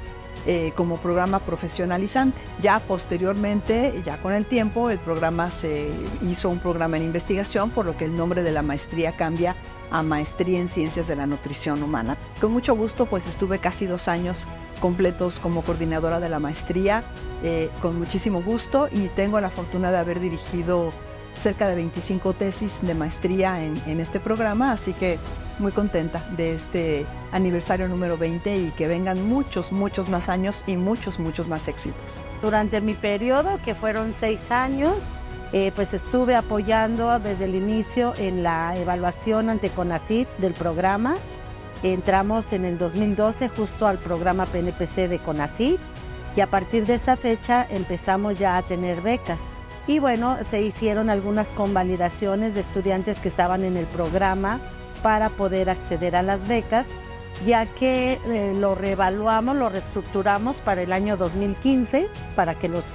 I: como programa profesionalizante. Ya posteriormente, ya con el tiempo, el programa se hizo un programa en investigación, por lo que el nombre de la maestría cambia a Maestría en Ciencias de la Nutrición Humana. Con mucho gusto, pues estuve casi 2 años completos como coordinadora de la maestría, con muchísimo gusto, y tengo la fortuna de haber dirigido cerca de 25 tesis de maestría en este programa, así que muy contenta de este aniversario número 20 y que vengan muchos más años y muchos más éxitos.
J: Durante mi periodo, que fueron 6 años, pues estuve apoyando desde el inicio en la evaluación ante CONACYT del programa. Entramos en el 2012 justo al programa PNPC de CONACYT y a partir de esa fecha empezamos ya a tener becas. Y bueno, se hicieron algunas convalidaciones de estudiantes que estaban en el programa para poder acceder a las becas, ya que lo reevaluamos, lo reestructuramos para el año 2015, para que los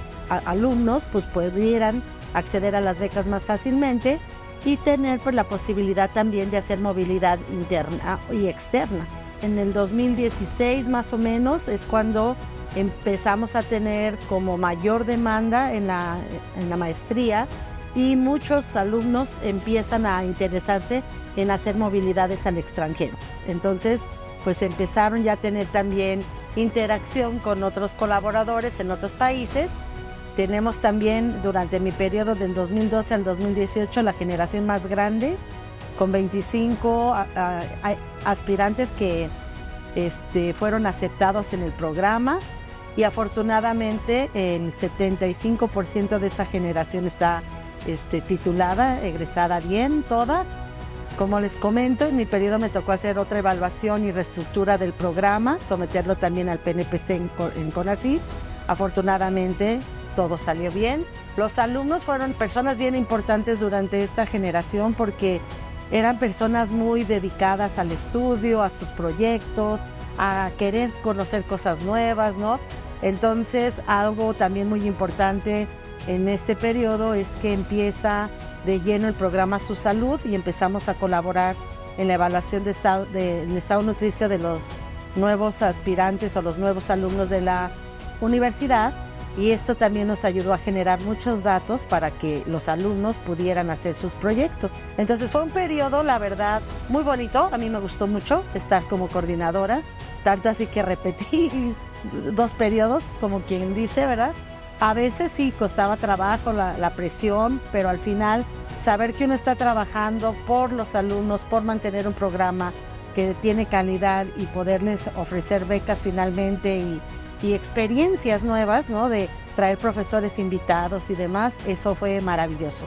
J: alumnos pues, pudieran acceder a las becas más fácilmente y tener pues, la posibilidad también de hacer movilidad interna y externa. En el 2016 más o menos es cuando empezamos a tener como mayor demanda en la maestría y muchos alumnos empiezan a interesarse en hacer movilidades al extranjero. Entonces, pues empezaron ya a tener también interacción con otros colaboradores en otros países. Tenemos también durante mi periodo del 2012 al 2018 la generación más grande, con 25 aspirantes que fueron aceptados en el programa. Y afortunadamente el 75% de esa generación está titulada, egresada bien, toda. Como les comento, en mi periodo me tocó hacer otra evaluación y reestructura del programa, someterlo también al PNPC en CONACYT. Afortunadamente todo salió bien. Los alumnos fueron personas bien importantes durante esta generación porque eran personas muy dedicadas al estudio, a sus proyectos, a querer conocer cosas nuevas, ¿no? Entonces, algo también muy importante en este periodo es que empieza de lleno el programa Su Salud y empezamos a colaborar en la evaluación del estado nutricio de los nuevos aspirantes o los nuevos alumnos de la universidad, y esto también nos ayudó a generar muchos datos para que los alumnos pudieran hacer sus proyectos. Entonces fue un periodo, la verdad, muy bonito. A mí me gustó mucho estar como coordinadora, tanto así que repetí 2 periodos, como quien dice, ¿verdad? A veces sí costaba trabajo la presión, pero al final saber que uno está trabajando por los alumnos, por mantener un programa que tiene calidad y poderles ofrecer becas finalmente y experiencias nuevas, ¿no? De traer profesores invitados y demás, eso fue maravilloso.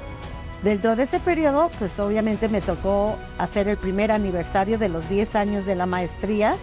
J: Dentro de ese periodo, pues obviamente me tocó hacer el primer aniversario de los 10 años de la maestría.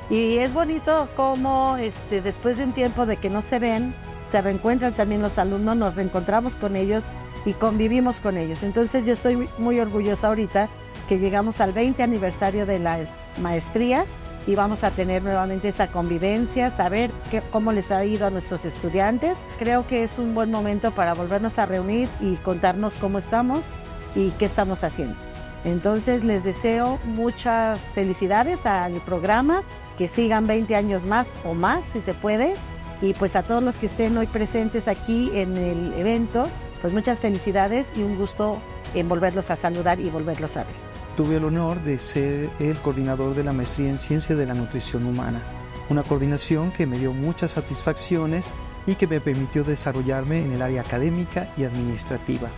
J: Y es bonito cómo después de un tiempo de que no se ven, se reencuentran también los alumnos, nos reencontramos con ellos y convivimos con ellos. Entonces yo estoy muy orgullosa ahorita que llegamos al 20 aniversario de la maestría y vamos a tener nuevamente esa convivencia, saber cómo les ha ido a nuestros estudiantes. Creo que es un buen momento para volvernos a reunir y contarnos cómo estamos y qué estamos haciendo. Entonces les deseo muchas felicidades al programa, que sigan 20 años más o más si se puede, y pues a todos los que estén hoy presentes aquí en el evento, pues muchas felicidades y un gusto en volverlos a saludar y volverlos a ver.
K: Tuve el honor de ser el coordinador de la maestría en Ciencias de la Nutrición Humana, una coordinación que me dio muchas satisfacciones y que me permitió desarrollarme en el área académica y administrativa.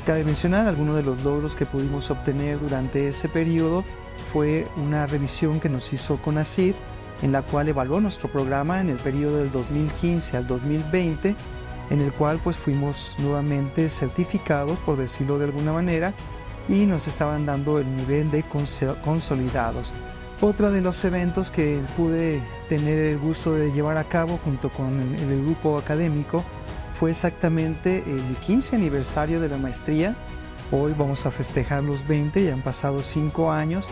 K: Cabe mencionar algunos de los logros que pudimos obtener durante ese periodo. Fue una revisión que nos hizo CONACYT, en la cual evaluó nuestro programa en el periodo del 2015 al 2020, en el cual pues fuimos nuevamente certificados, por decirlo de alguna manera, y nos estaban dando el nivel de consolidados. Otro de los eventos que pude tener el gusto de llevar a cabo junto con el grupo académico fue exactamente el 15 aniversario de la maestría. Hoy vamos a festejar los 20, ya han pasado 5 años.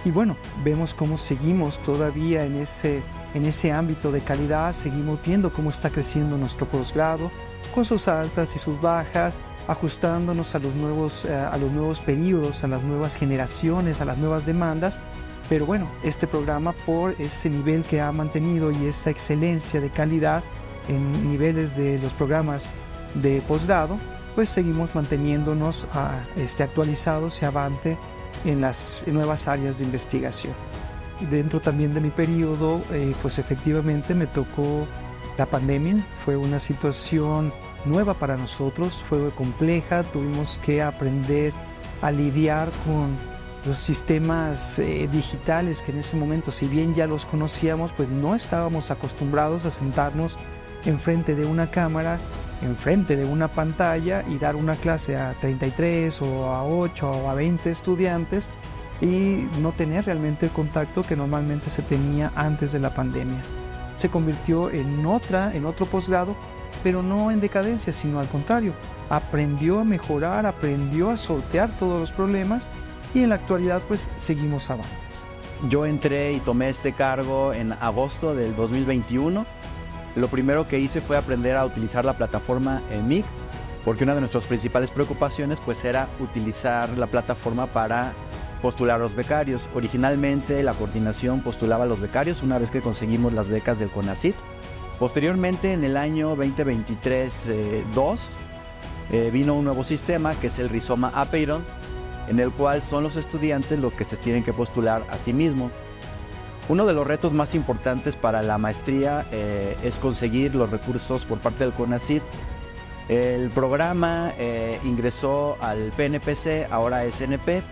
K: Y bueno, vemos cómo seguimos todavía en ese ámbito de calidad, seguimos viendo cómo está creciendo nuestro posgrado, con sus altas y sus bajas, ajustándonos a los nuevos periodos, a las nuevas generaciones, a las nuevas demandas. Pero bueno, este programa, por ese nivel que ha mantenido y esa excelencia de calidad en niveles de los programas de posgrado, pues seguimos manteniéndonos actualizados y avante en las nuevas áreas de investigación. Dentro también de mi periodo, pues efectivamente me tocó la pandemia. Fue una situación nueva para nosotros, fue compleja, tuvimos que aprender a lidiar con los sistemas digitales que en ese momento, si bien ya los conocíamos, pues no estábamos acostumbrados a sentarnos enfrente de una cámara, enfrente de una pantalla y dar una clase a 33 o a 8 o a 20 estudiantes y no tener realmente el contacto que normalmente se tenía antes de la pandemia. Se convirtió en otro posgrado, pero no en decadencia, sino al contrario. Aprendió a mejorar, aprendió a sortear todos los problemas y en la actualidad pues seguimos avantes.
L: Yo entré y tomé este cargo en agosto del 2021. Lo primero que hice fue aprender a utilizar la plataforma MIG, porque una de nuestras principales preocupaciones pues era utilizar la plataforma para postular a los becarios. Originalmente la coordinación postulaba a los becarios una vez que conseguimos las becas del CONACYT. Posteriormente, en el año 2023-2, vino un nuevo sistema que es el Rizoma Apeiron, en el cual son los estudiantes los que se tienen que postular a sí mismos. Uno de los retos más importantes para la maestría es conseguir los recursos por parte del CONACYT. El programa ingresó al PNPC, ahora SNP,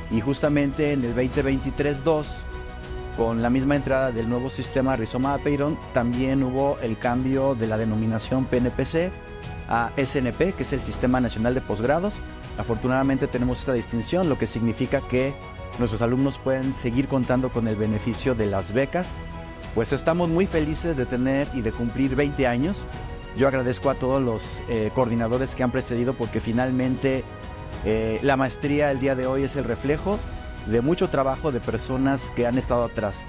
L: y justamente en el 2023-2, con la misma entrada del nuevo sistema Rizoma Apeiron, también hubo el cambio de la denominación PNPC a SNP, que es el Sistema Nacional de Posgrados. Afortunadamente tenemos esta distinción, lo que significa que nuestros alumnos pueden seguir contando con el beneficio de las becas. Pues estamos muy felices de tener y de cumplir 20 años. Yo agradezco a todos los coordinadores que han precedido, porque finalmente la maestría el día de hoy es el reflejo de mucho trabajo de personas que han estado atrás.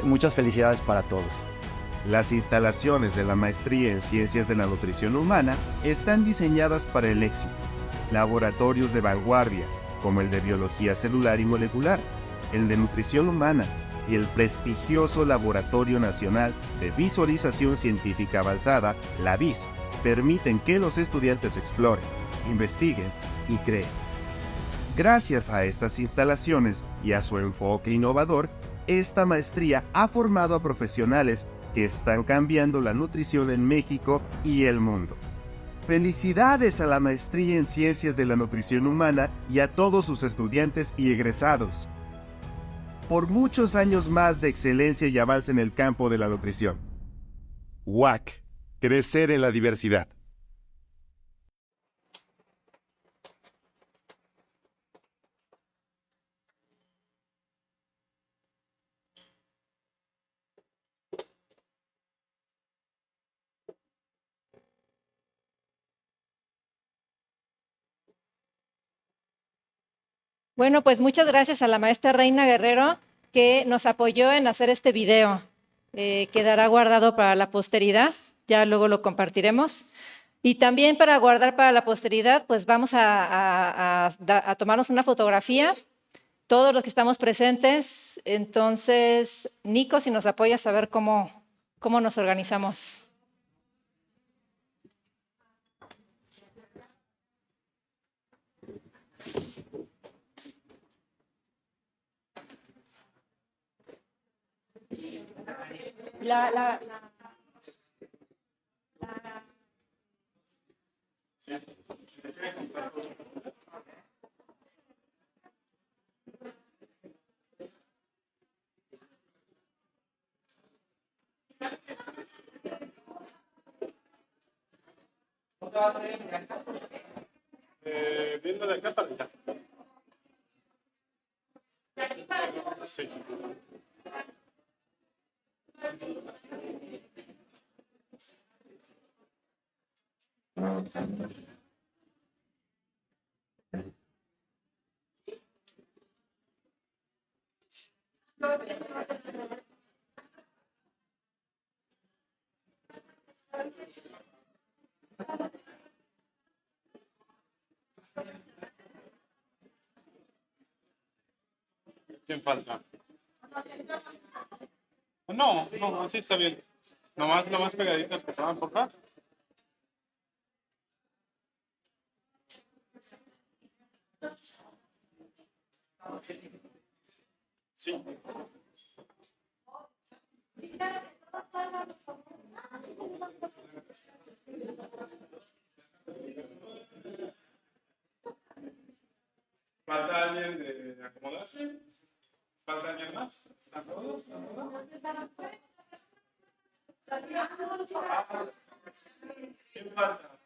L: Muchas felicidades para todos.
F: Las instalaciones de la maestría en Ciencias de la Nutrición Humana están diseñadas para el éxito. Laboratorios de vanguardia, como el de Biología Celular y Molecular, el de Nutrición Humana y el prestigioso Laboratorio Nacional de Visualización Científica Avanzada, la VIS, permiten que los estudiantes exploren, investiguen y creen. Gracias a estas instalaciones y a su enfoque innovador, esta maestría ha formado a profesionales que están cambiando la nutrición en México y el mundo. Felicidades a la maestría en Ciencias de la Nutrición Humana y a todos sus estudiantes y egresados. Por muchos años más de excelencia y avance en el campo de la nutrición. UAC, crecer en la diversidad.
A: Bueno, pues muchas gracias a la maestra Reina Guerrero, que nos apoyó en hacer este video. Quedará guardado para la posteridad, ya luego lo compartiremos. Y también para guardar para la posteridad, pues vamos a tomarnos una fotografía, todos los que estamos presentes. Entonces, Nico, si nos apoyas a ver cómo nos organizamos.
C: Viendo de acá para allá. Sí.
M: ¿Quién falta? No, no, así está bien. Nomás lo más pegaditas que te van a empujar. Sí. ¿Falta alguien de acomodarse? ¿Falta alguien más? ¿Están todos? ¿Quién falta?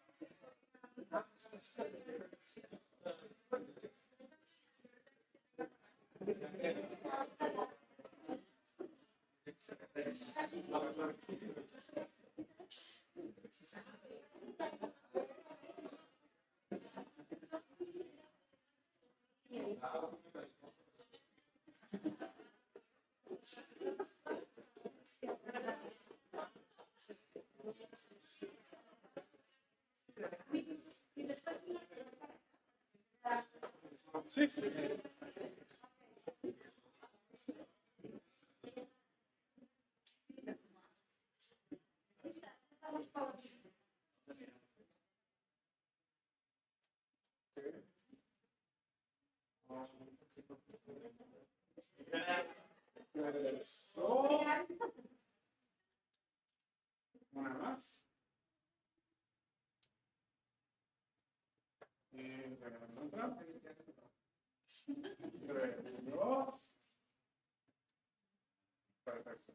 M: Sí, sí. Una más. Y otra. 3, 2. Perfecto.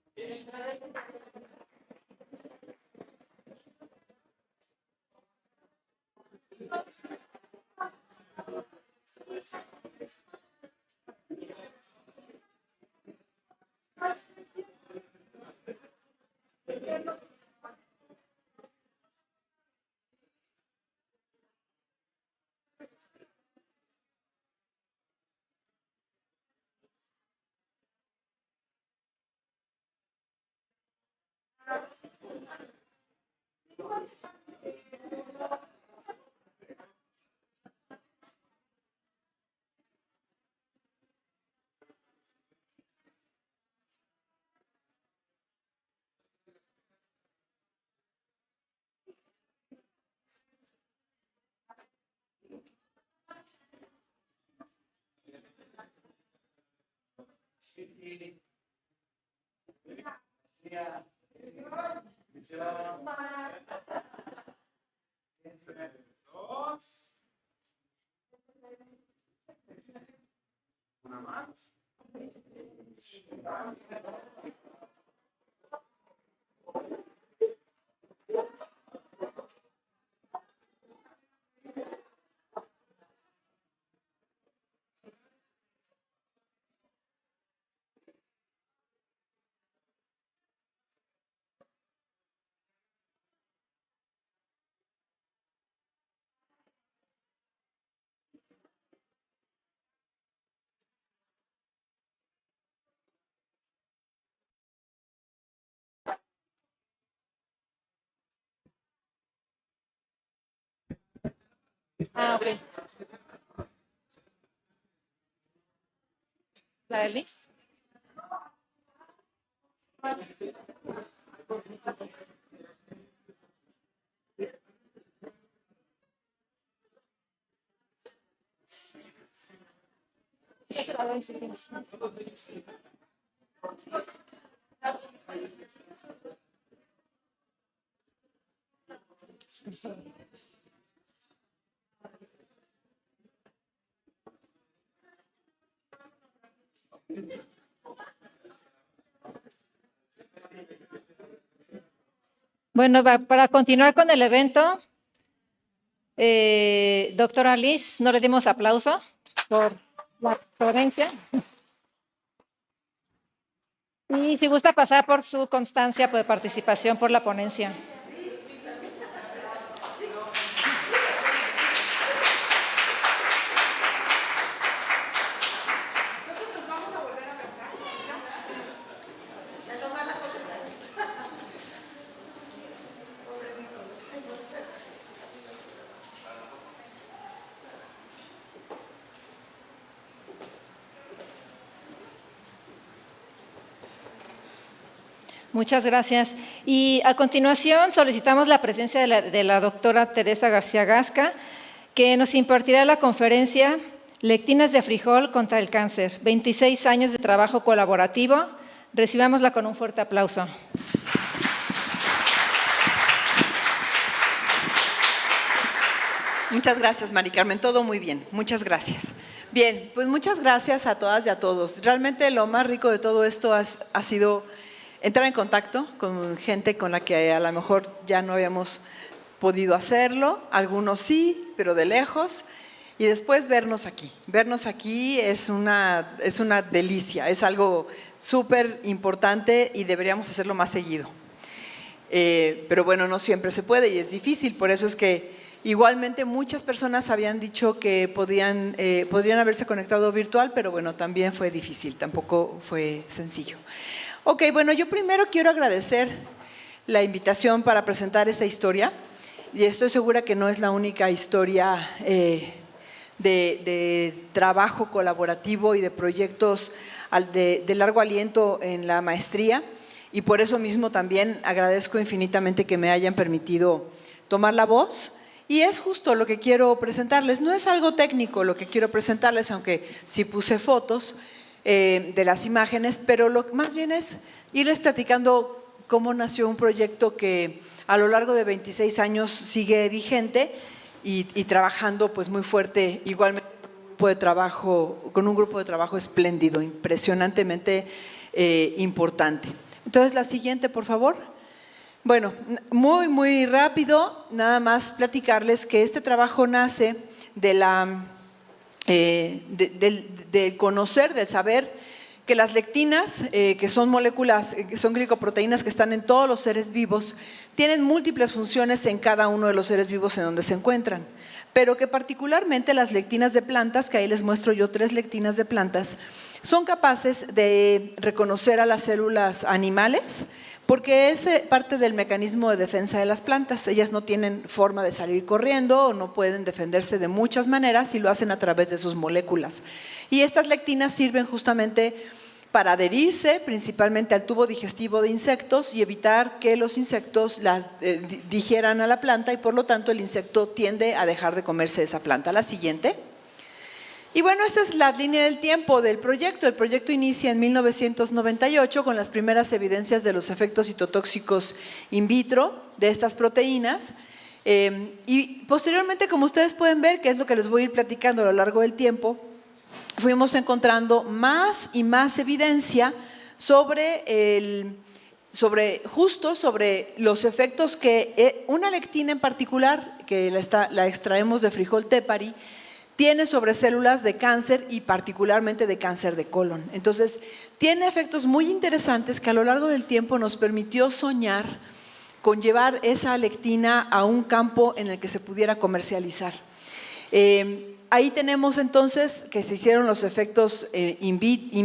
M: Una más.
A: Ah, ok. ¿La de Liz? Bueno, para continuar con el evento, doctora Liz, no le dimos aplauso por la ponencia. Y si gusta pasar por su constancia de participación por la ponencia. Muchas gracias. Y a continuación solicitamos la presencia de la doctora Teresa García Gasca, que nos impartirá la conferencia Lectinas de frijol contra el cáncer, 26 años de trabajo colaborativo. Recibámosla con un fuerte aplauso.
N: Muchas gracias, Mari Carmen. Todo muy bien. Muchas gracias. Bien, pues muchas gracias a todas y a todos. Realmente lo más rico de todo esto ha sido entrar en contacto con gente con la que a lo mejor ya no habíamos podido hacerlo. Algunos sí, pero de lejos. Y después vernos aquí. Vernos aquí es una delicia. Es algo súper importante y deberíamos hacerlo más seguido. Pero bueno, no siempre se puede y es difícil. Por eso es que igualmente muchas personas habían dicho que podrían haberse conectado virtual, pero bueno, también fue difícil, tampoco fue sencillo. Ok, bueno, yo primero quiero agradecer la invitación para presentar esta historia y estoy segura que no es la única historia de trabajo colaborativo y de proyectos de largo aliento en la maestría y por eso mismo también agradezco infinitamente que me hayan permitido tomar la voz. Y es justo lo que quiero presentarles. No es algo técnico lo que quiero presentarles, aunque sí puse fotos de las imágenes, pero lo que más bien es irles platicando cómo nació un proyecto que a lo largo de 26 años sigue vigente y trabajando pues muy fuerte, igualmente con un grupo de trabajo espléndido, impresionantemente importante. Entonces, la siguiente, por favor. Bueno, muy rápido, nada más platicarles que este trabajo nace del conocer, del saber que las lectinas, que son moléculas, que son glicoproteínas que están en todos los seres vivos, tienen múltiples funciones en cada uno de los seres vivos en donde se encuentran, pero que particularmente las lectinas de plantas, que ahí les muestro yo 3 lectinas de plantas, son capaces de reconocer a las células animales, porque es parte del mecanismo de defensa de las plantas. Ellas no tienen forma de salir corriendo o no pueden defenderse de muchas maneras y lo hacen a través de sus moléculas. Y estas lectinas sirven justamente para adherirse principalmente al tubo digestivo de insectos y evitar que los insectos las digieran a la planta y por lo tanto el insecto tiende a dejar de comerse esa planta. La siguiente. Y bueno, esta es la línea del tiempo del proyecto. El proyecto inicia en 1998 con las primeras evidencias de los efectos citotóxicos in vitro de estas proteínas. Y posteriormente, como ustedes pueden ver, que es lo que les voy a ir platicando a lo largo del tiempo, fuimos encontrando más y más evidencia sobre los efectos que una lectina en particular, que la extraemos de frijol tepari, tiene sobre células de cáncer y particularmente de cáncer de colon. Entonces, tiene efectos muy interesantes que a lo largo del tiempo nos permitió soñar con llevar esa lectina a un campo en el que se pudiera comercializar. Ahí tenemos entonces que se hicieron los efectos in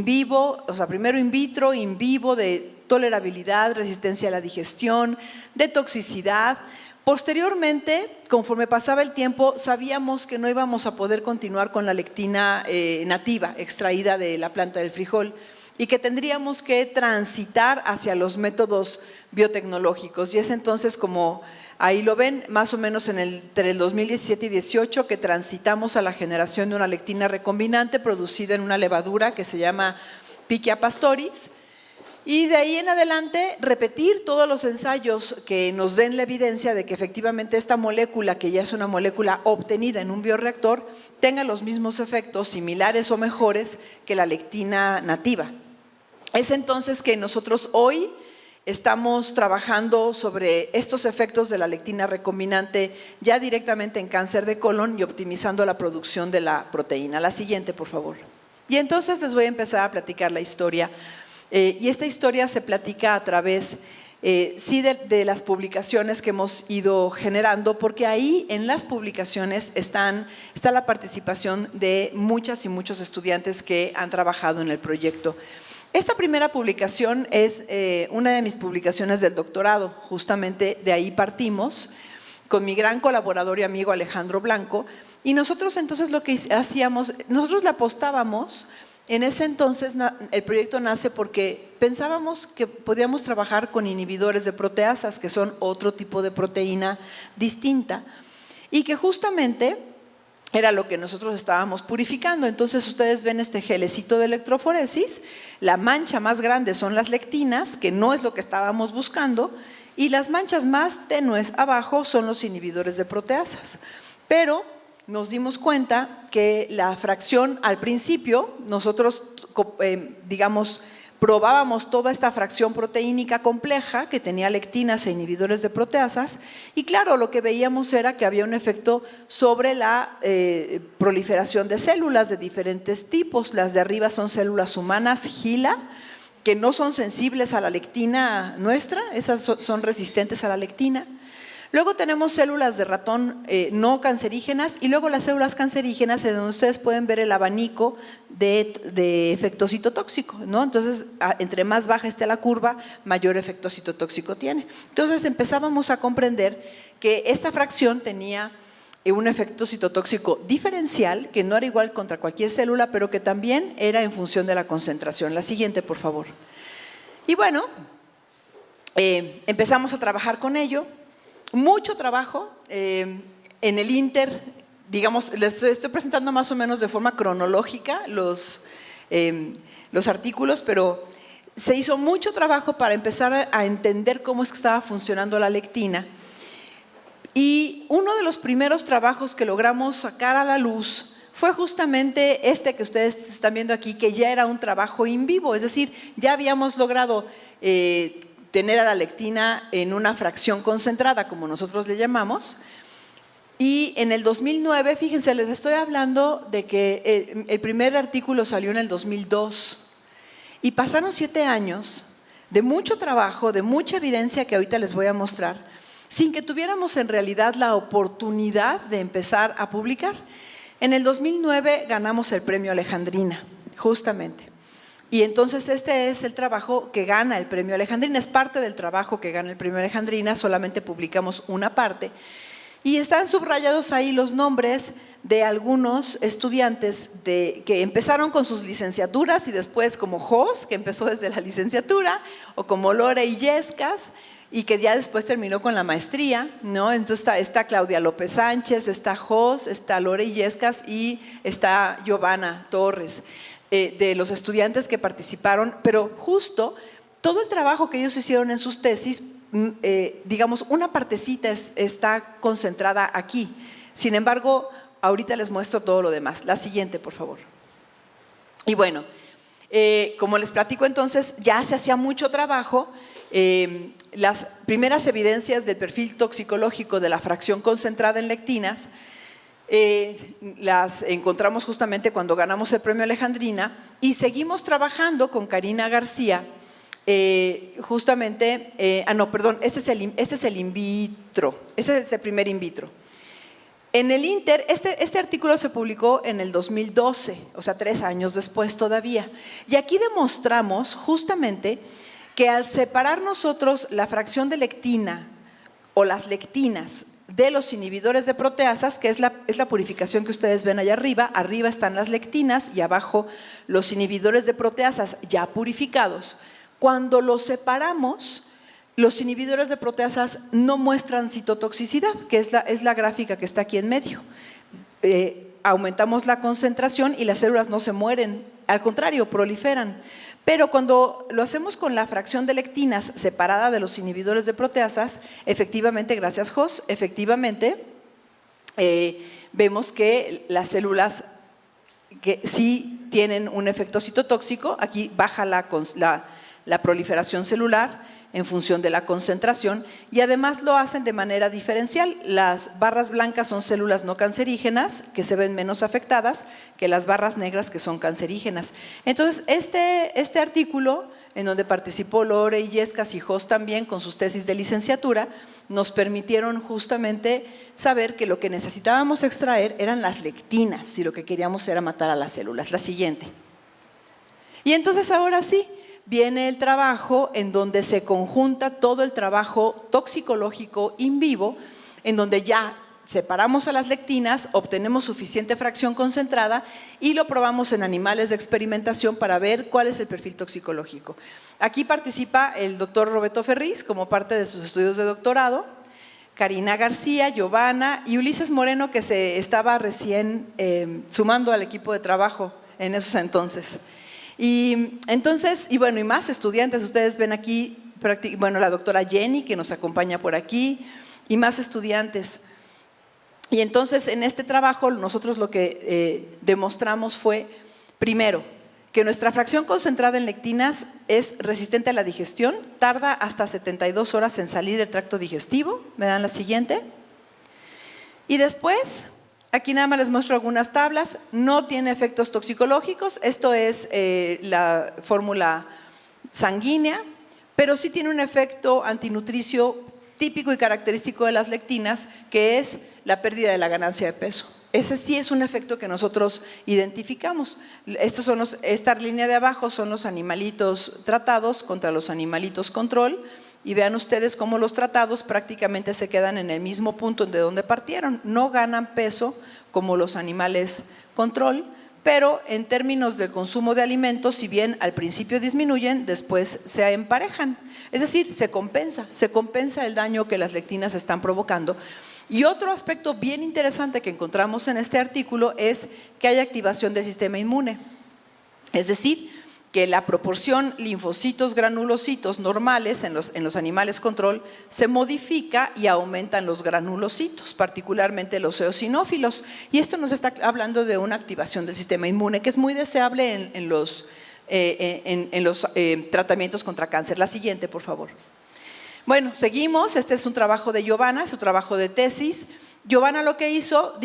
N: vivo, o sea, primero in vitro, in vivo, de tolerabilidad, resistencia a la digestión, de toxicidad. Posteriormente, conforme pasaba el tiempo, sabíamos que no íbamos a poder continuar con la lectina nativa, extraída de la planta del frijol, y que tendríamos que transitar hacia los métodos biotecnológicos. Y es entonces, como ahí lo ven, más o menos entre el 2017 y 2018, que transitamos a la generación de una lectina recombinante producida en una levadura que se llama Pichia pastoris. Y de ahí en adelante repetir todos los ensayos que nos den la evidencia de que efectivamente esta molécula, que ya es una molécula obtenida en un bioreactor, tenga los mismos efectos, similares o mejores que la lectina nativa. Es entonces que nosotros hoy estamos trabajando sobre estos efectos de la lectina recombinante ya directamente en cáncer de colon y optimizando la producción de la proteína. La siguiente, por favor. Y entonces les voy a empezar a platicar la historia. Y esta historia se platica a través, sí, de las publicaciones que hemos ido generando, porque ahí en las publicaciones está la participación de muchas y muchos estudiantes que han trabajado en el proyecto. Esta primera publicación es una de mis publicaciones del doctorado, justamente de ahí partimos, con mi gran colaborador y amigo Alejandro Blanco, y nosotros entonces lo que hacíamos, nosotros le apostábamos En ese entonces el proyecto nace porque pensábamos que podíamos trabajar con inhibidores de proteasas, que son otro tipo de proteína distinta, y que justamente era lo que nosotros estábamos purificando. Entonces ustedes ven este gelecito de electroforesis, la mancha más grande son las lectinas, que no es lo que estábamos buscando, y las manchas más tenues abajo son los inhibidores de proteasas. Pero nos dimos cuenta que la fracción al principio, nosotros probábamos toda esta fracción proteínica compleja que tenía lectinas e inhibidores de proteasas, y claro, lo que veíamos era que había un efecto sobre la proliferación de células de diferentes tipos. Las de arriba son células humanas HeLa, que no son sensibles a la lectina nuestra, esas son resistentes a la lectina. Luego tenemos células de ratón no cancerígenas, y luego las células cancerígenas, en donde ustedes pueden ver el abanico de efecto citotóxico, ¿no? Entonces, entre más baja esté la curva, mayor efecto citotóxico tiene. Entonces empezábamos a comprender que esta fracción tenía un efecto citotóxico diferencial, que no era igual contra cualquier célula, pero que también era en función de la concentración. La siguiente, por favor. Y bueno, empezamos a trabajar con ello. Mucho trabajo en el Inter, digamos, les estoy presentando más o menos de forma cronológica los artículos, pero se hizo mucho trabajo para empezar a entender cómo es que estaba funcionando la lectina. Y uno de los primeros trabajos que logramos sacar a la luz fue justamente este que ustedes están viendo aquí, que ya era un trabajo in vivo, es decir, ya habíamos logrado tener a la lectina en una fracción concentrada, como nosotros le llamamos. Y en el 2009, fíjense, les estoy hablando de que el primer artículo salió en el 2002. Y pasaron 7 años de mucho trabajo, de mucha evidencia que ahorita les voy a mostrar, sin que tuviéramos en realidad la oportunidad de empezar a publicar. En el 2009 ganamos el premio Alejandrina, justamente. Y entonces este es el trabajo que gana el premio Alejandrina, es parte del trabajo que gana el premio Alejandrina, solamente publicamos una parte. Y están subrayados ahí los nombres de algunos estudiantes que empezaron con sus licenciaturas, y después como Jos, que empezó desde la licenciatura, o como Lore Illescas, y que ya después terminó con la maestría, ¿no? Entonces está Claudia López Sánchez, está Jos, está Lore Illescas y está Giovanna Torres, de los estudiantes que participaron, pero justo todo el trabajo que ellos hicieron en sus tesis, digamos, una partecita está concentrada aquí. Sin embargo, ahorita les muestro todo lo demás. La siguiente, por favor. Y bueno, como les platico entonces, ya se hacía mucho trabajo. Las primeras evidencias del perfil toxicológico de la fracción concentrada en lectinas las encontramos justamente cuando ganamos el premio Alejandrina, y seguimos trabajando con Karina García, justamente, este es el in vitro, este es el primer in vitro. En el Inter, este artículo se publicó en el 2012, o sea, 3 años después todavía, y aquí demostramos justamente que al separar nosotros la fracción de lectina o las lectinas de los inhibidores de proteasas, que es la purificación que ustedes ven allá arriba están las lectinas y abajo los inhibidores de proteasas ya purificados. Cuando los separamos, los inhibidores de proteasas no muestran citotoxicidad, que es la gráfica que está aquí en medio. Aumentamos la concentración y las células no se mueren, al contrario, proliferan. Pero cuando lo hacemos con la fracción de lectinas separada de los inhibidores de proteasas, efectivamente, gracias Jos, efectivamente vemos que las células que sí tienen un efecto citotóxico, aquí baja la proliferación celular en función de la concentración, y además lo hacen de manera diferencial. Las barras blancas son células no cancerígenas, que se ven menos afectadas que las barras negras, que son cancerígenas. Entonces, este artículo, en donde participó Lore Illescas y Jos también con sus tesis de licenciatura, nos permitieron justamente saber que lo que necesitábamos extraer eran las lectinas, y lo que queríamos era matar a las células. La siguiente. Y entonces ahora sí, viene el trabajo en donde se conjunta todo el trabajo toxicológico in vivo, en donde ya separamos a las lectinas, obtenemos suficiente fracción concentrada y lo probamos en animales de experimentación para ver cuál es el perfil toxicológico. Aquí participa el doctor Roberto Ferriz como parte de sus estudios de doctorado, Karina García, Giovanna y Ulises Moreno, que se estaba recién sumando al equipo de trabajo en esos entonces. Y más estudiantes, ustedes ven aquí, la doctora Jenny, que nos acompaña por aquí, y más estudiantes. Y entonces, en este trabajo, nosotros lo que demostramos fue, primero, que nuestra fracción concentrada en lectinas es resistente a la digestión, tarda hasta 72 horas en salir del tracto digestivo. ¿Me dan la siguiente? Y después, aquí nada más les muestro algunas tablas, no tiene efectos toxicológicos, esto es la fórmula sanguínea, pero sí tiene un efecto antinutricio típico y característico de las lectinas, que es la pérdida de la ganancia de peso. Ese sí es un efecto que nosotros identificamos. Esta línea de abajo son los animalitos tratados contra los animalitos control, y vean ustedes cómo los tratados prácticamente se quedan en el mismo punto de donde partieron. No ganan peso como los animales control, pero en términos del consumo de alimentos, si bien al principio disminuyen, después se emparejan. Es decir, se compensa el daño que las lectinas están provocando. Y otro aspecto bien interesante que encontramos en este artículo es que hay activación del sistema inmune. Es decir, que la proporción linfocitos, granulocitos normales en los animales control se modifica y aumentan los granulocitos, particularmente los eosinófilos. Y esto nos está hablando de una activación del sistema inmune que es muy deseable en los tratamientos contra cáncer. La siguiente, por favor. Bueno, seguimos. Este es un trabajo de Giovanna, su trabajo de tesis. Giovanna lo que hizo,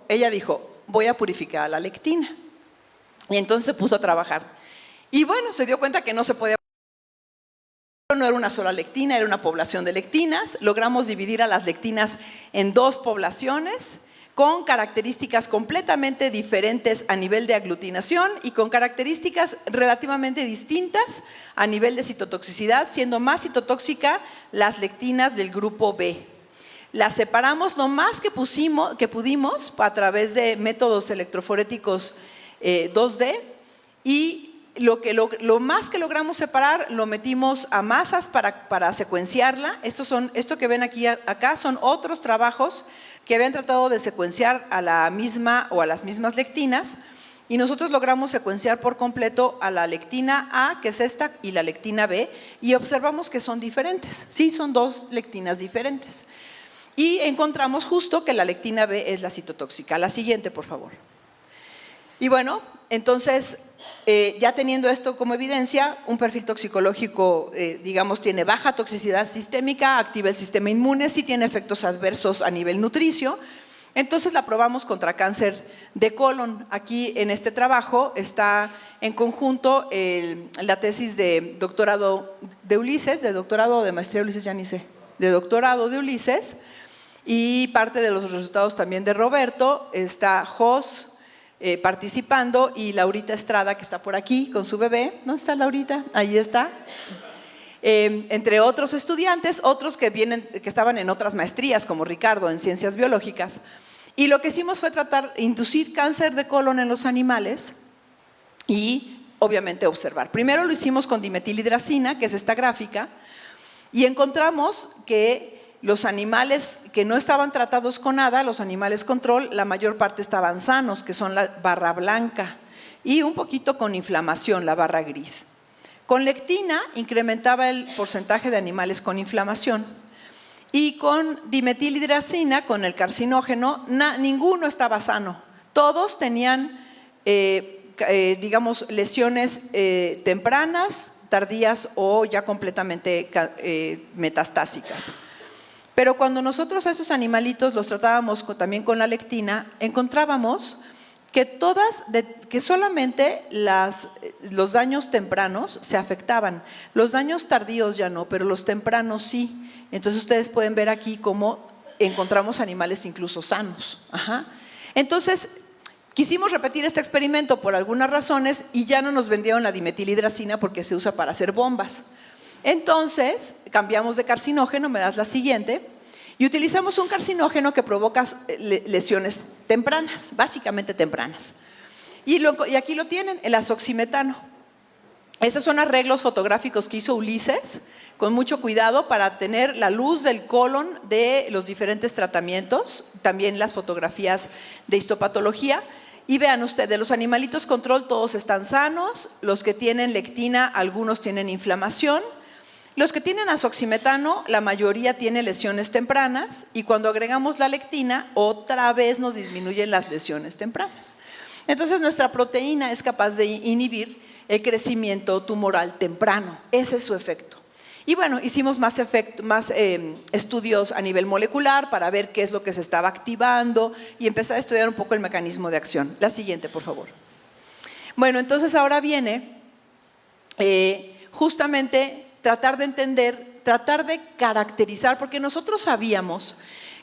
N: ella dijo, voy a purificar a la lectina. Y entonces se puso a trabajar. Y bueno, se dio cuenta que no se podía. No era una sola lectina, era una población de lectinas. Logramos dividir a las lectinas en dos poblaciones con características completamente diferentes a nivel de aglutinación y con características relativamente distintas a nivel de citotoxicidad, siendo más citotóxica las lectinas del grupo B. Las separamos lo más que pudimos a través de métodos electroforéticos 2D, y lo más que logramos separar lo metimos a masas para secuenciarla. Esto que ven acá son otros trabajos que habían tratado de secuenciar a la misma o a las mismas lectinas, y nosotros logramos secuenciar por completo a la lectina A, que es esta, y la lectina B, y observamos que son diferentes. Sí, son dos lectinas diferentes. Y encontramos justo que la lectina B es la citotóxica. La siguiente, por favor. Y bueno, entonces, ya teniendo esto como evidencia, un perfil toxicológico, tiene baja toxicidad sistémica, activa el sistema inmune, sí tiene efectos adversos a nivel nutricio. Entonces la probamos contra cáncer de colon. Aquí en este trabajo está en conjunto la tesis de doctorado de Ulises, de doctorado o de maestría de Ulises, ya ni sé, de doctorado de Ulises, y parte de los resultados también de Roberto. Está Jos participando, y Laurita Estrada, que está por aquí con su bebé. ¿Dónde está Laurita? Ahí está. Entre otros estudiantes, otros que estaban en otras maestrías, como Ricardo en ciencias biológicas. Y lo que hicimos fue inducir cáncer de colon en los animales y obviamente observar. Primero lo hicimos con dimetilhidracina, que es esta gráfica, y encontramos que los animales que no estaban tratados con nada, los animales control, la mayor parte estaban sanos, que son la barra blanca, y un poquito con inflamación, la barra gris. Con lectina incrementaba el porcentaje de animales con inflamación, y con dimetilhidracina, con el carcinógeno, ninguno estaba sano. Todos tenían, lesiones tempranas, tardías o ya completamente metastásicas. Pero cuando nosotros a esos animalitos los tratábamos también con la lectina, encontrábamos que solamente los daños tempranos se afectaban. Los daños tardíos ya no, pero los tempranos sí. Entonces ustedes pueden ver aquí cómo encontramos animales incluso sanos. Entonces quisimos repetir este experimento por algunas razones y ya no nos vendieron la dimetilhidracina porque se usa para hacer bombas. Entonces cambiamos de carcinógeno, me das la siguiente, Y utilizamos un carcinógeno que provoca lesiones tempranas, básicamente tempranas. Y aquí lo tienen, el azoximetano. Esos son arreglos fotográficos que hizo Ulises, con mucho cuidado para tener la luz del colon de los diferentes tratamientos, también las fotografías de histopatología. Y vean ustedes, los animalitos control todos están sanos, los que tienen lectina, algunos tienen inflamación. Los que tienen azoximetano, la mayoría tiene lesiones tempranas y cuando agregamos la lectina, otra vez nos disminuyen las lesiones tempranas. Entonces, nuestra proteína es capaz de inhibir el crecimiento tumoral temprano. Ese es su efecto. Y bueno, hicimos más estudios a nivel molecular para ver qué es lo que se estaba activando y empezar a estudiar un poco el mecanismo de acción. La siguiente, por favor. Bueno, entonces ahora viene justamente tratar de entender, tratar de caracterizar, porque nosotros sabíamos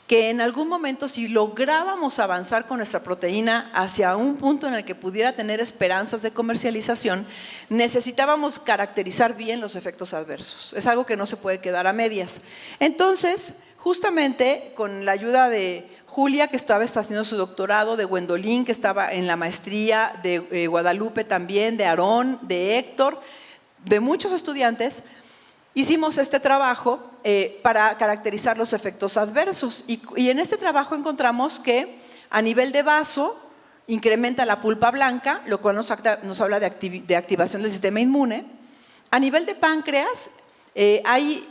N: que en algún momento si lográbamos avanzar con nuestra proteína hacia un punto en el que pudiera tener esperanzas de comercialización, necesitábamos caracterizar bien los efectos adversos. Es algo que no se puede quedar a medias. Entonces, justamente con la ayuda de Julia, que estaba haciendo su doctorado, de Gwendolyn, que estaba en la maestría, de Guadalupe también, de Aarón, de Héctor, de muchos estudiantes, hicimos este trabajo para caracterizar los efectos adversos y en este trabajo encontramos que a nivel de vaso incrementa la pulpa blanca, lo cual nos habla de activación del sistema inmune. A nivel de páncreas hay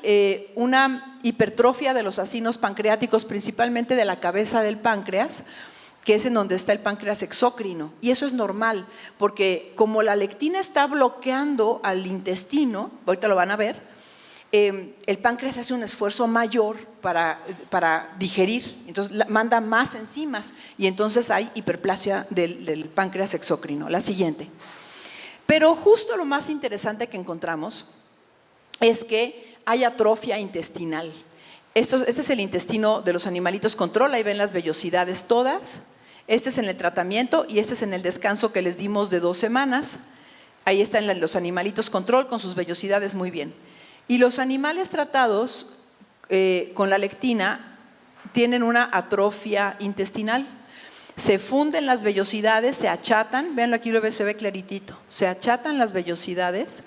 N: una hipertrofia de los acinos pancreáticos, principalmente de la cabeza del páncreas, que es en donde está el páncreas exócrino. Y eso es normal, porque como la lectina está bloqueando al intestino, ahorita lo van a ver, el páncreas hace un esfuerzo mayor para digerir, entonces manda más enzimas y entonces hay hiperplasia del páncreas exócrino. La siguiente. Pero justo lo más interesante que encontramos es que hay atrofia intestinal. Este es el intestino de los animalitos control, ahí ven las vellosidades todas. Este es en el tratamiento y este es en el descanso que les dimos de 2 semanas. Ahí están los animalitos control con sus vellosidades muy bien. Y los animales tratados con la lectina tienen una atrofia intestinal. Se funden las vellosidades, se achatan, veanlo aquí, se ve claritito, se achatan las vellosidades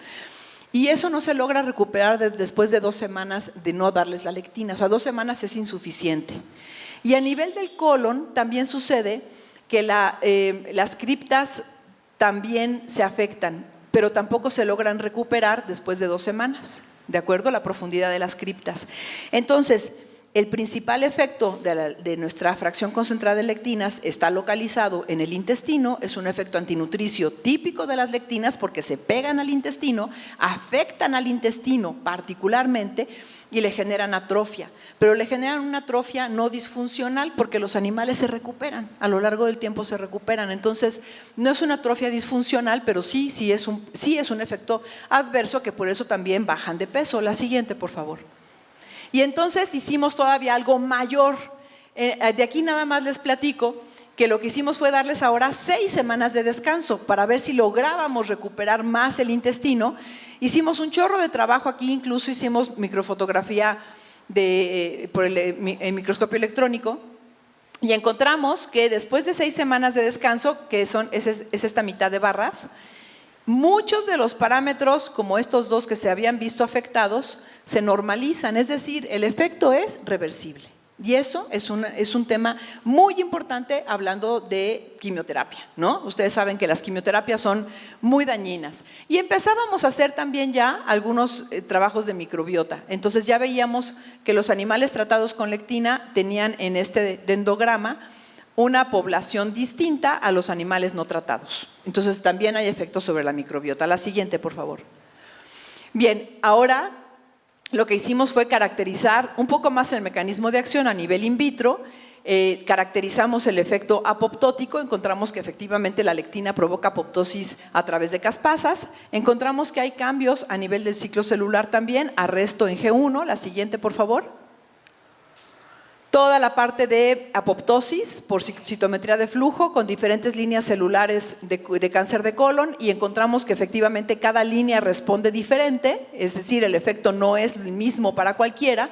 N: y eso no se logra recuperar después de 2 semanas de no darles la lectina, o sea, 2 semanas es insuficiente. Y a nivel del colon también sucede que las criptas también se afectan, pero tampoco se logran recuperar después de 2 semanas. ¿De acuerdo? La profundidad de las criptas. Entonces, el principal efecto de nuestra fracción concentrada de lectinas está localizado en el intestino, es un efecto antinutricio típico de las lectinas porque se pegan al intestino, afectan al intestino particularmente y le generan atrofia, pero le generan una atrofia no disfuncional porque los animales se recuperan, a lo largo del tiempo se recuperan, entonces no es una atrofia disfuncional, pero sí es un efecto adverso que por eso también bajan de peso. La siguiente, por favor. Y entonces hicimos todavía algo mayor. De aquí nada más les platico que lo que hicimos fue darles ahora 6 semanas de descanso para ver si lográbamos recuperar más el intestino. Hicimos un chorro de trabajo aquí, incluso hicimos microfotografía por el microscopio electrónico y encontramos que después de 6 semanas de descanso, que es esta mitad de barras, muchos de los parámetros, como estos 2 que se habían visto afectados, se normalizan, es decir, el efecto es reversible. Y eso es un tema muy importante hablando de quimioterapia, ¿no? Ustedes saben que las quimioterapias son muy dañinas. Y empezábamos a hacer también ya algunos trabajos de microbiota. Entonces ya veíamos que los animales tratados con lectina tenían en este dendrograma una población distinta a los animales no tratados. Entonces también hay efectos sobre la microbiota. La siguiente, por favor. Bien, ahora lo que hicimos fue caracterizar un poco más el mecanismo de acción a nivel in vitro. Caracterizamos el efecto apoptótico, encontramos que efectivamente la lectina provoca apoptosis a través de caspasas. Encontramos que hay cambios a nivel del ciclo celular también, arresto en G1. La siguiente, por favor. Toda la parte de apoptosis por citometría de flujo con diferentes líneas celulares de cáncer de colon y encontramos que efectivamente cada línea responde diferente, es decir, el efecto no es el mismo para cualquiera,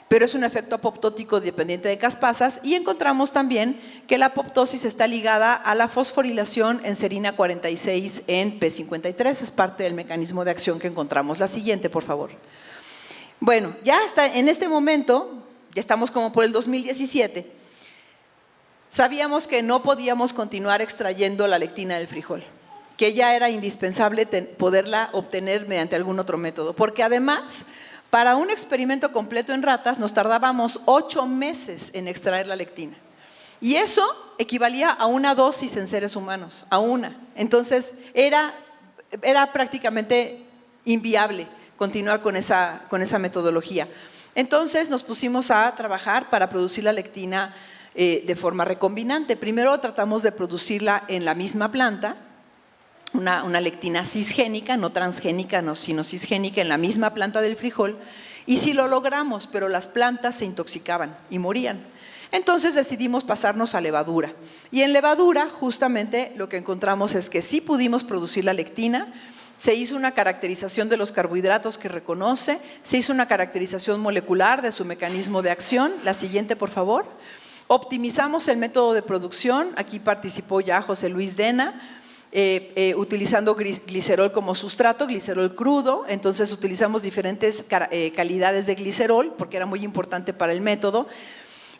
N: pero es un efecto apoptótico dependiente de caspasas, y encontramos también que la apoptosis está ligada a la fosforilación en serina 46 en P53, es parte del mecanismo de acción que encontramos. La siguiente, por favor. Bueno, ya hasta en este momento, ya estamos como por el 2017, sabíamos que no podíamos continuar extrayendo la lectina del frijol, que ya era indispensable poderla obtener mediante algún otro método, porque además, para un experimento completo en ratas nos tardábamos 8 meses en extraer la lectina. Y eso equivalía a una dosis en seres humanos, a una. Entonces, era prácticamente inviable continuar con esa metodología. Entonces, nos pusimos a trabajar para producir la lectina de forma recombinante. Primero tratamos de producirla en la misma planta, una lectina cisgénica, no transgénica, sino cisgénica en la misma planta del frijol, y sí lo logramos, pero las plantas se intoxicaban y morían. Entonces decidimos pasarnos a levadura, y en levadura justamente lo que encontramos es que sí pudimos producir la lectina. Se hizo una caracterización de los carbohidratos que reconoce, se hizo una caracterización molecular de su mecanismo de acción. La siguiente, por favor. Optimizamos el método de producción, aquí participó ya José Luis Dena, utilizando glicerol como sustrato, glicerol crudo. Entonces utilizamos diferentes calidades de glicerol porque era muy importante para el método.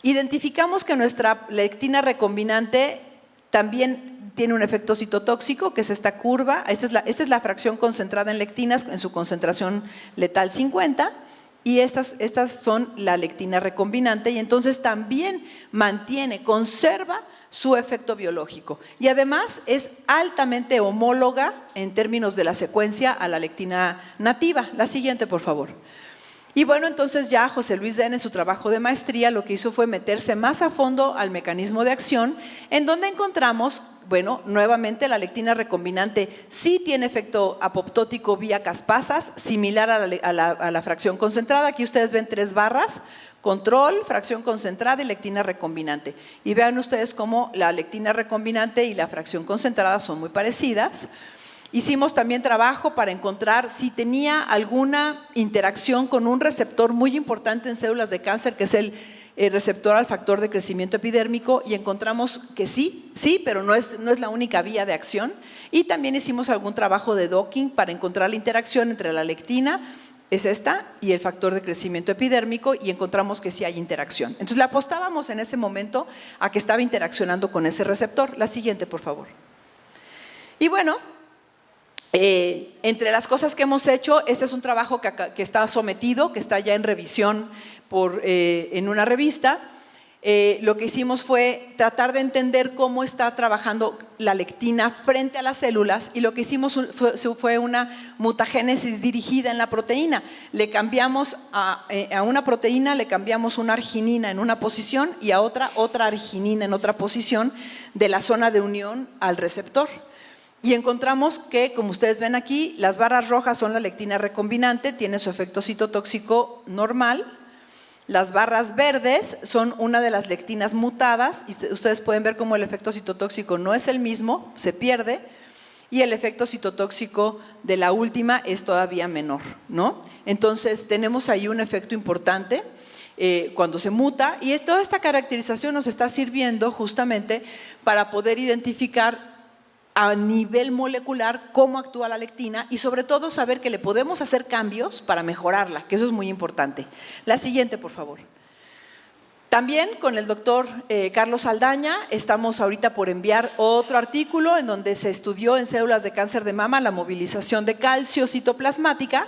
N: Identificamos que nuestra lectina recombinante también tiene un efecto citotóxico, que es esta curva. Esta es la fracción concentrada en lectinas en su concentración letal 50, y estas son la lectina recombinante, y entonces también conserva su efecto biológico, y además es altamente homóloga en términos de la secuencia a la lectina nativa. La siguiente, por favor. Y bueno, entonces ya José Luis Dena, en su trabajo de maestría, lo que hizo fue meterse más a fondo al mecanismo de acción, en donde encontramos, bueno, nuevamente la lectina recombinante sí tiene efecto apoptótico vía caspasas, similar a la fracción concentrada. Aquí ustedes ven 3 barras: control, fracción concentrada y lectina recombinante. Y vean ustedes cómo la lectina recombinante y la fracción concentrada son muy parecidas. Hicimos también trabajo para encontrar si tenía alguna interacción con un receptor muy importante en células de cáncer, que es el receptor al factor de crecimiento epidérmico, y encontramos que sí, pero no es la única vía de acción. Y también hicimos algún trabajo de docking para encontrar la interacción entre la lectina, es esta, y el factor de crecimiento epidérmico, y encontramos que sí hay interacción. Entonces le apostábamos en ese momento a que estaba interaccionando con ese receptor. La siguiente, por favor. Y bueno, entre las cosas que hemos hecho, este es un trabajo que está sometido, que está ya en revisión en una revista. Lo que hicimos fue tratar de entender cómo está trabajando la lectina frente a las células, y lo que hicimos fue una mutagénesis dirigida en la proteína. Le cambiamos a una proteína, le cambiamos una arginina en una posición y a otra arginina en otra posición de la zona de unión al receptor. Y encontramos que, como ustedes ven aquí, las barras rojas son la lectina recombinante, tiene su efecto citotóxico normal. Las barras verdes son una de las lectinas mutadas, y ustedes pueden ver cómo el efecto citotóxico no es el mismo, se pierde, y el efecto citotóxico de la última es todavía menor, ¿no? Entonces tenemos ahí un efecto importante cuando se muta, y toda esta caracterización nos está sirviendo justamente para poder identificar a nivel molecular cómo actúa la lectina, y sobre todo saber que le podemos hacer cambios para mejorarla, que eso es muy importante. La siguiente, por favor. También con el doctor Carlos Saldaña estamos ahorita por enviar otro artículo en donde se estudió en células de cáncer de mama la movilización de calcio citoplasmática,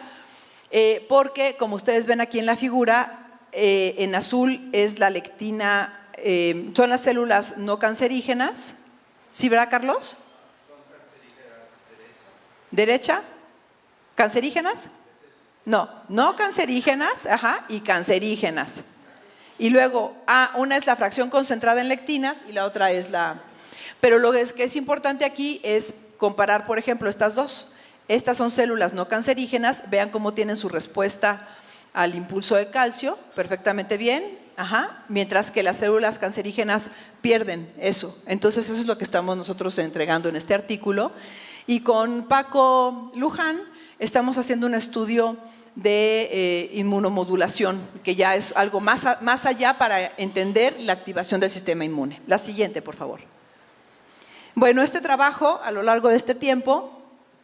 N: porque como ustedes ven aquí en la figura, en azul es la lectina, son las células no cancerígenas. ¿Sí, verdad, Carlos? ¿Derecha? ¿Cancerígenas? No cancerígenas, y cancerígenas. Y luego, una es la fracción concentrada en lectinas y la otra es la... Pero lo que es importante aquí es comparar, por ejemplo, estas dos. Estas son células no cancerígenas, vean cómo tienen su respuesta al impulso de calcio, perfectamente bien, mientras que las células cancerígenas pierden eso. Entonces eso es lo que estamos nosotros entregando en este artículo. Y con Paco Luján estamos haciendo un estudio de inmunomodulación, que ya es algo más allá para entender la activación del sistema inmune. La siguiente, por favor. Bueno, este trabajo a lo largo de este tiempo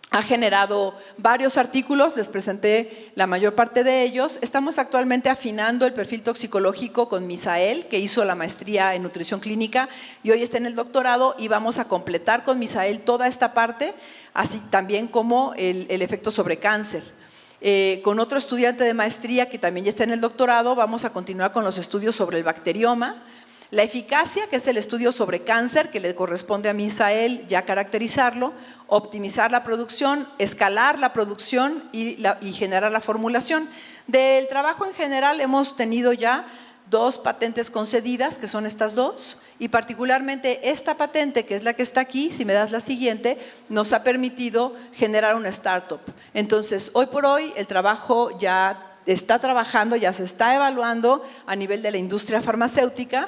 N: ha generado varios artículos, les presenté la mayor parte de ellos. Estamos actualmente afinando el perfil toxicológico con Misael, que hizo la maestría en nutrición clínica y hoy está en el doctorado, y vamos a completar con Misael toda esta parte, así también como el efecto sobre cáncer. Con otro estudiante de maestría que también ya está en el doctorado, vamos a continuar con los estudios sobre el bacterioma. La eficacia, que es el estudio sobre cáncer, que le corresponde a Misael ya caracterizarlo, optimizar la producción, escalar la producción y generar la formulación. Del trabajo en general hemos tenido ya 2 patentes concedidas, que son estas 2, y particularmente esta patente, que es la que está aquí, si me das la siguiente, nos ha permitido generar una startup. Entonces, hoy por hoy el trabajo ya está trabajando, ya se está evaluando a nivel de la industria farmacéutica.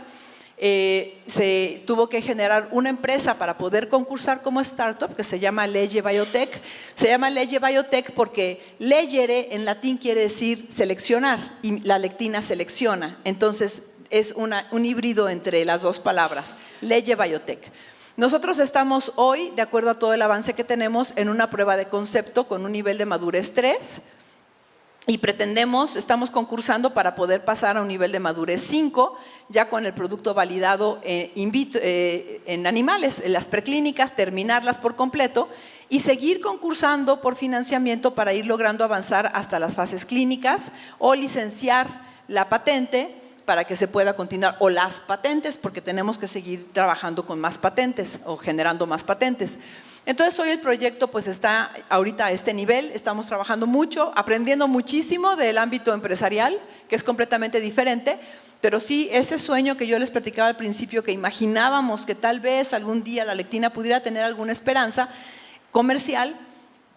N: Se tuvo que generar una empresa para poder concursar como startup que se llama Legge Biotech. Se llama Legge Biotech porque leggere en latín quiere decir seleccionar y la lectina selecciona. Entonces es un híbrido entre las 2 palabras, Legge Biotech. Nosotros estamos hoy, de acuerdo a todo el avance que tenemos, en una prueba de concepto con un nivel de madurez 3. Y estamos concursando para poder pasar a un nivel de madurez 5, ya con el producto validado en animales, en las preclínicas, terminarlas por completo y seguir concursando por financiamiento para ir logrando avanzar hasta las fases clínicas o licenciar la patente para que se pueda continuar, o las patentes, porque tenemos que seguir trabajando con más patentes o generando más patentes. Entonces hoy el proyecto pues está ahorita a este nivel, estamos trabajando mucho, aprendiendo muchísimo del ámbito empresarial, que es completamente diferente, pero sí ese sueño que yo les platicaba al principio, que imaginábamos que tal vez algún día la lectina pudiera tener alguna esperanza comercial,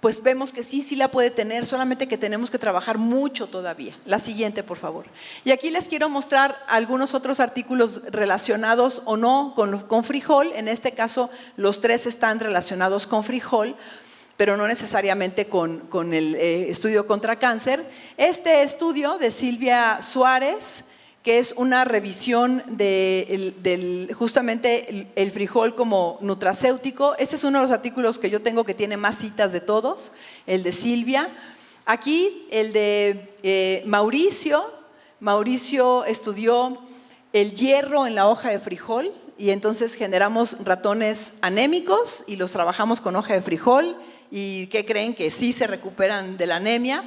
N: pues vemos que sí la puede tener, solamente que tenemos que trabajar mucho todavía. La siguiente, por favor. Y aquí les quiero mostrar algunos otros artículos relacionados o no con frijol. En este caso, los 3 están relacionados con frijol, pero no necesariamente con el estudio contra cáncer. Este estudio de Silvia Suárez, que es una revisión justamente el frijol como nutracéutico. Este es uno de los artículos que yo tengo que tiene más citas de todos, el de Silvia. Aquí el de Mauricio. Mauricio estudió el hierro en la hoja de frijol y entonces generamos ratones anémicos y los trabajamos con hoja de frijol y ¿qué creen? Que sí se recuperan de la anemia.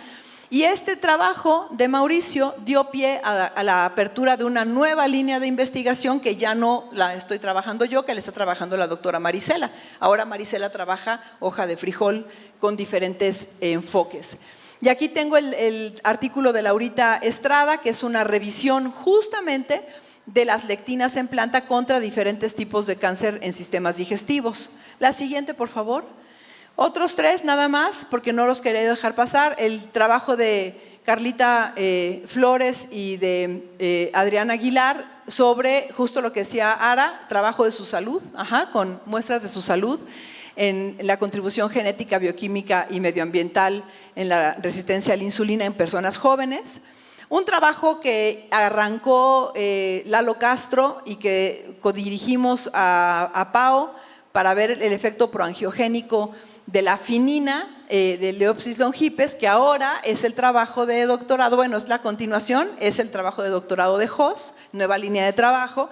N: Y este trabajo de Mauricio dio pie a la apertura de una nueva línea de investigación que ya no la estoy trabajando yo, que la está trabajando la doctora Marisela. Ahora Marisela trabaja hoja de frijol con diferentes enfoques. Y aquí tengo el artículo de Laurita Estrada, que es una revisión justamente de las lectinas en planta contra diferentes tipos de cáncer en sistemas digestivos. La siguiente, por favor. Otros 3 nada más, porque no los quería dejar pasar. El trabajo de Carlita Flores y de Adriana Aguilar sobre justo lo que decía Ara, trabajo de su salud, con muestras de su salud en la contribución genética, bioquímica y medioambiental en la resistencia a la insulina en personas jóvenes. Un trabajo que arrancó Lalo Castro y que codirigimos a PAO para ver el efecto proangiogénico de la finina de Leopsis longipes, que ahora es el trabajo de doctorado, bueno, es la continuación, es el trabajo de doctorado de Jos, nueva línea de trabajo,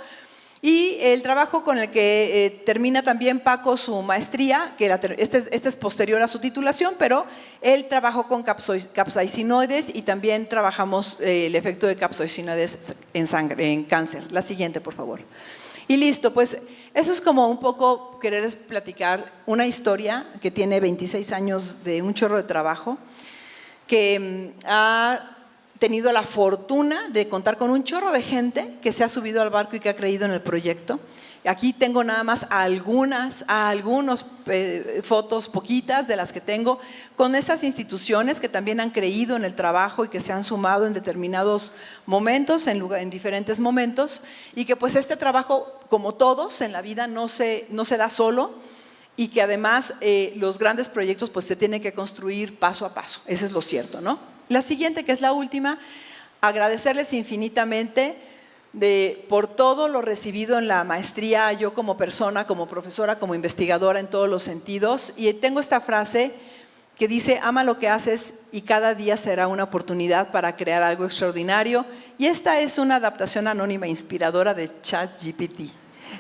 N: y el trabajo con el que termina también Paco su maestría, que este es posterior a su titulación, pero él trabajó con capsaicinoides y también trabajamos el efecto de capsaicinoides en cáncer. La siguiente, por favor. Y listo, pues eso es como un poco querer platicar una historia que tiene 26 años de un chorro de trabajo, que ha tenido la fortuna de contar con un chorro de gente que se ha subido al barco y que ha creído en el proyecto. Aquí tengo nada más algunas fotos, poquitas de las que tengo, con esas instituciones que también han creído en el trabajo y que se han sumado en determinados momentos, en diferentes momentos, y que pues este trabajo, como todos en la vida, no se da solo, y que además los grandes proyectos pues se tienen que construir paso a paso. Eso es lo cierto, ¿no? La siguiente, que es la última, agradecerles infinitamente por todo lo recibido en la maestría, yo como persona, como profesora, como investigadora en todos los sentidos. Y tengo esta frase que dice: ama lo que haces y cada día será una oportunidad para crear algo extraordinario. Y esta es una adaptación anónima inspiradora de ChatGPT.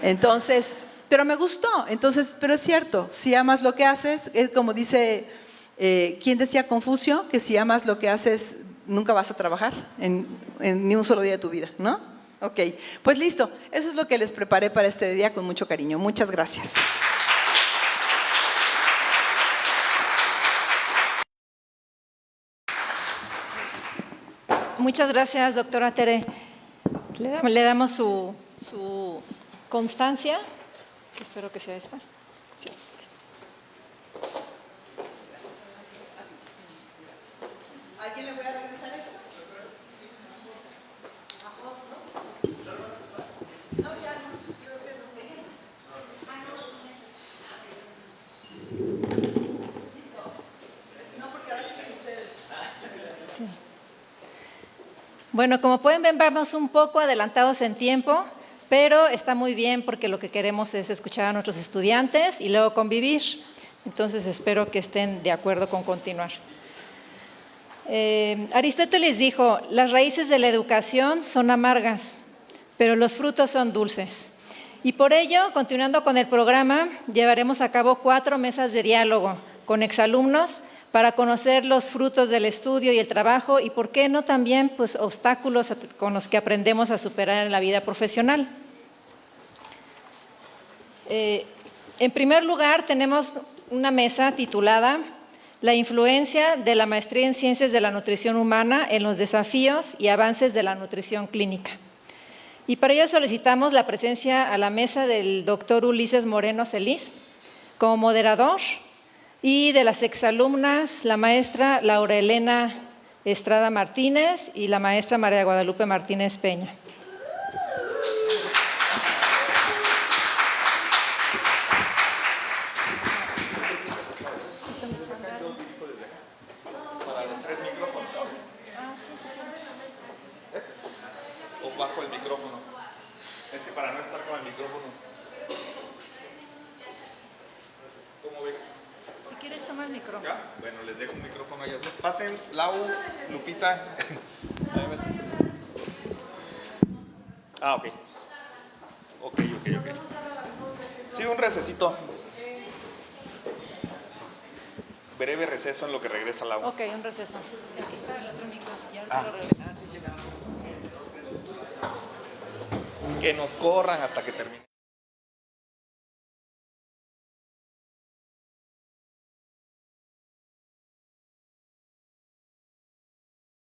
N: Entonces, pero me gustó. Entonces, pero es cierto, si amas lo que haces, es como dice, ¿quién decía Confucio? Que si amas lo que haces, nunca vas a trabajar en ni un solo día de tu vida, ¿no? Ok, pues listo. Eso es lo que les preparé para este día con mucho cariño. Muchas gracias.
A: Muchas gracias, doctora Tere. Le damos su constancia, que espero que sea esta. Sí.
N: ¿A quién le voy a regresar esto?
A: Sí. Bueno, como pueden ver, vamos un poco adelantados en tiempo, pero está muy bien porque lo que queremos es escuchar a nuestros estudiantes y luego convivir. Entonces, espero que estén de acuerdo con continuar. Aristóteles dijo: las raíces de la educación son amargas, pero los frutos son dulces. Y por ello, continuando con el programa, llevaremos a cabo 4 mesas de diálogo con exalumnos para conocer los frutos del estudio y el trabajo y, por qué no, también pues, obstáculos con los que aprendemos a superar en la vida profesional. En primer lugar, tenemos una mesa titulada La influencia de la maestría en Ciencias de la Nutrición Humana en los desafíos y avances de la nutrición clínica. Y para ello solicitamos la presencia a la mesa del doctor Ulises Moreno Celis como moderador, y de las exalumnas, la maestra Laura Elena Estrada Martínez y la maestra María Guadalupe Martínez Peña.
M: Para los 3 micrófonos. O bajo el micrófono. Es que para no estar con el micrófono. ¿Cómo ven?
A: Si quieres, toma el micrófono.
M: ¿Ya? Bueno, les dejo un micrófono a ellas dos. Pasen, Lau, Lupita. Ah, ok. Ok. Sí, un recesito. Breve receso en lo que regresa Lau.
A: Ok, un receso. Aquí está el otro micrófono. Y ahora lo regreso.
M: Que nos corran hasta que termine.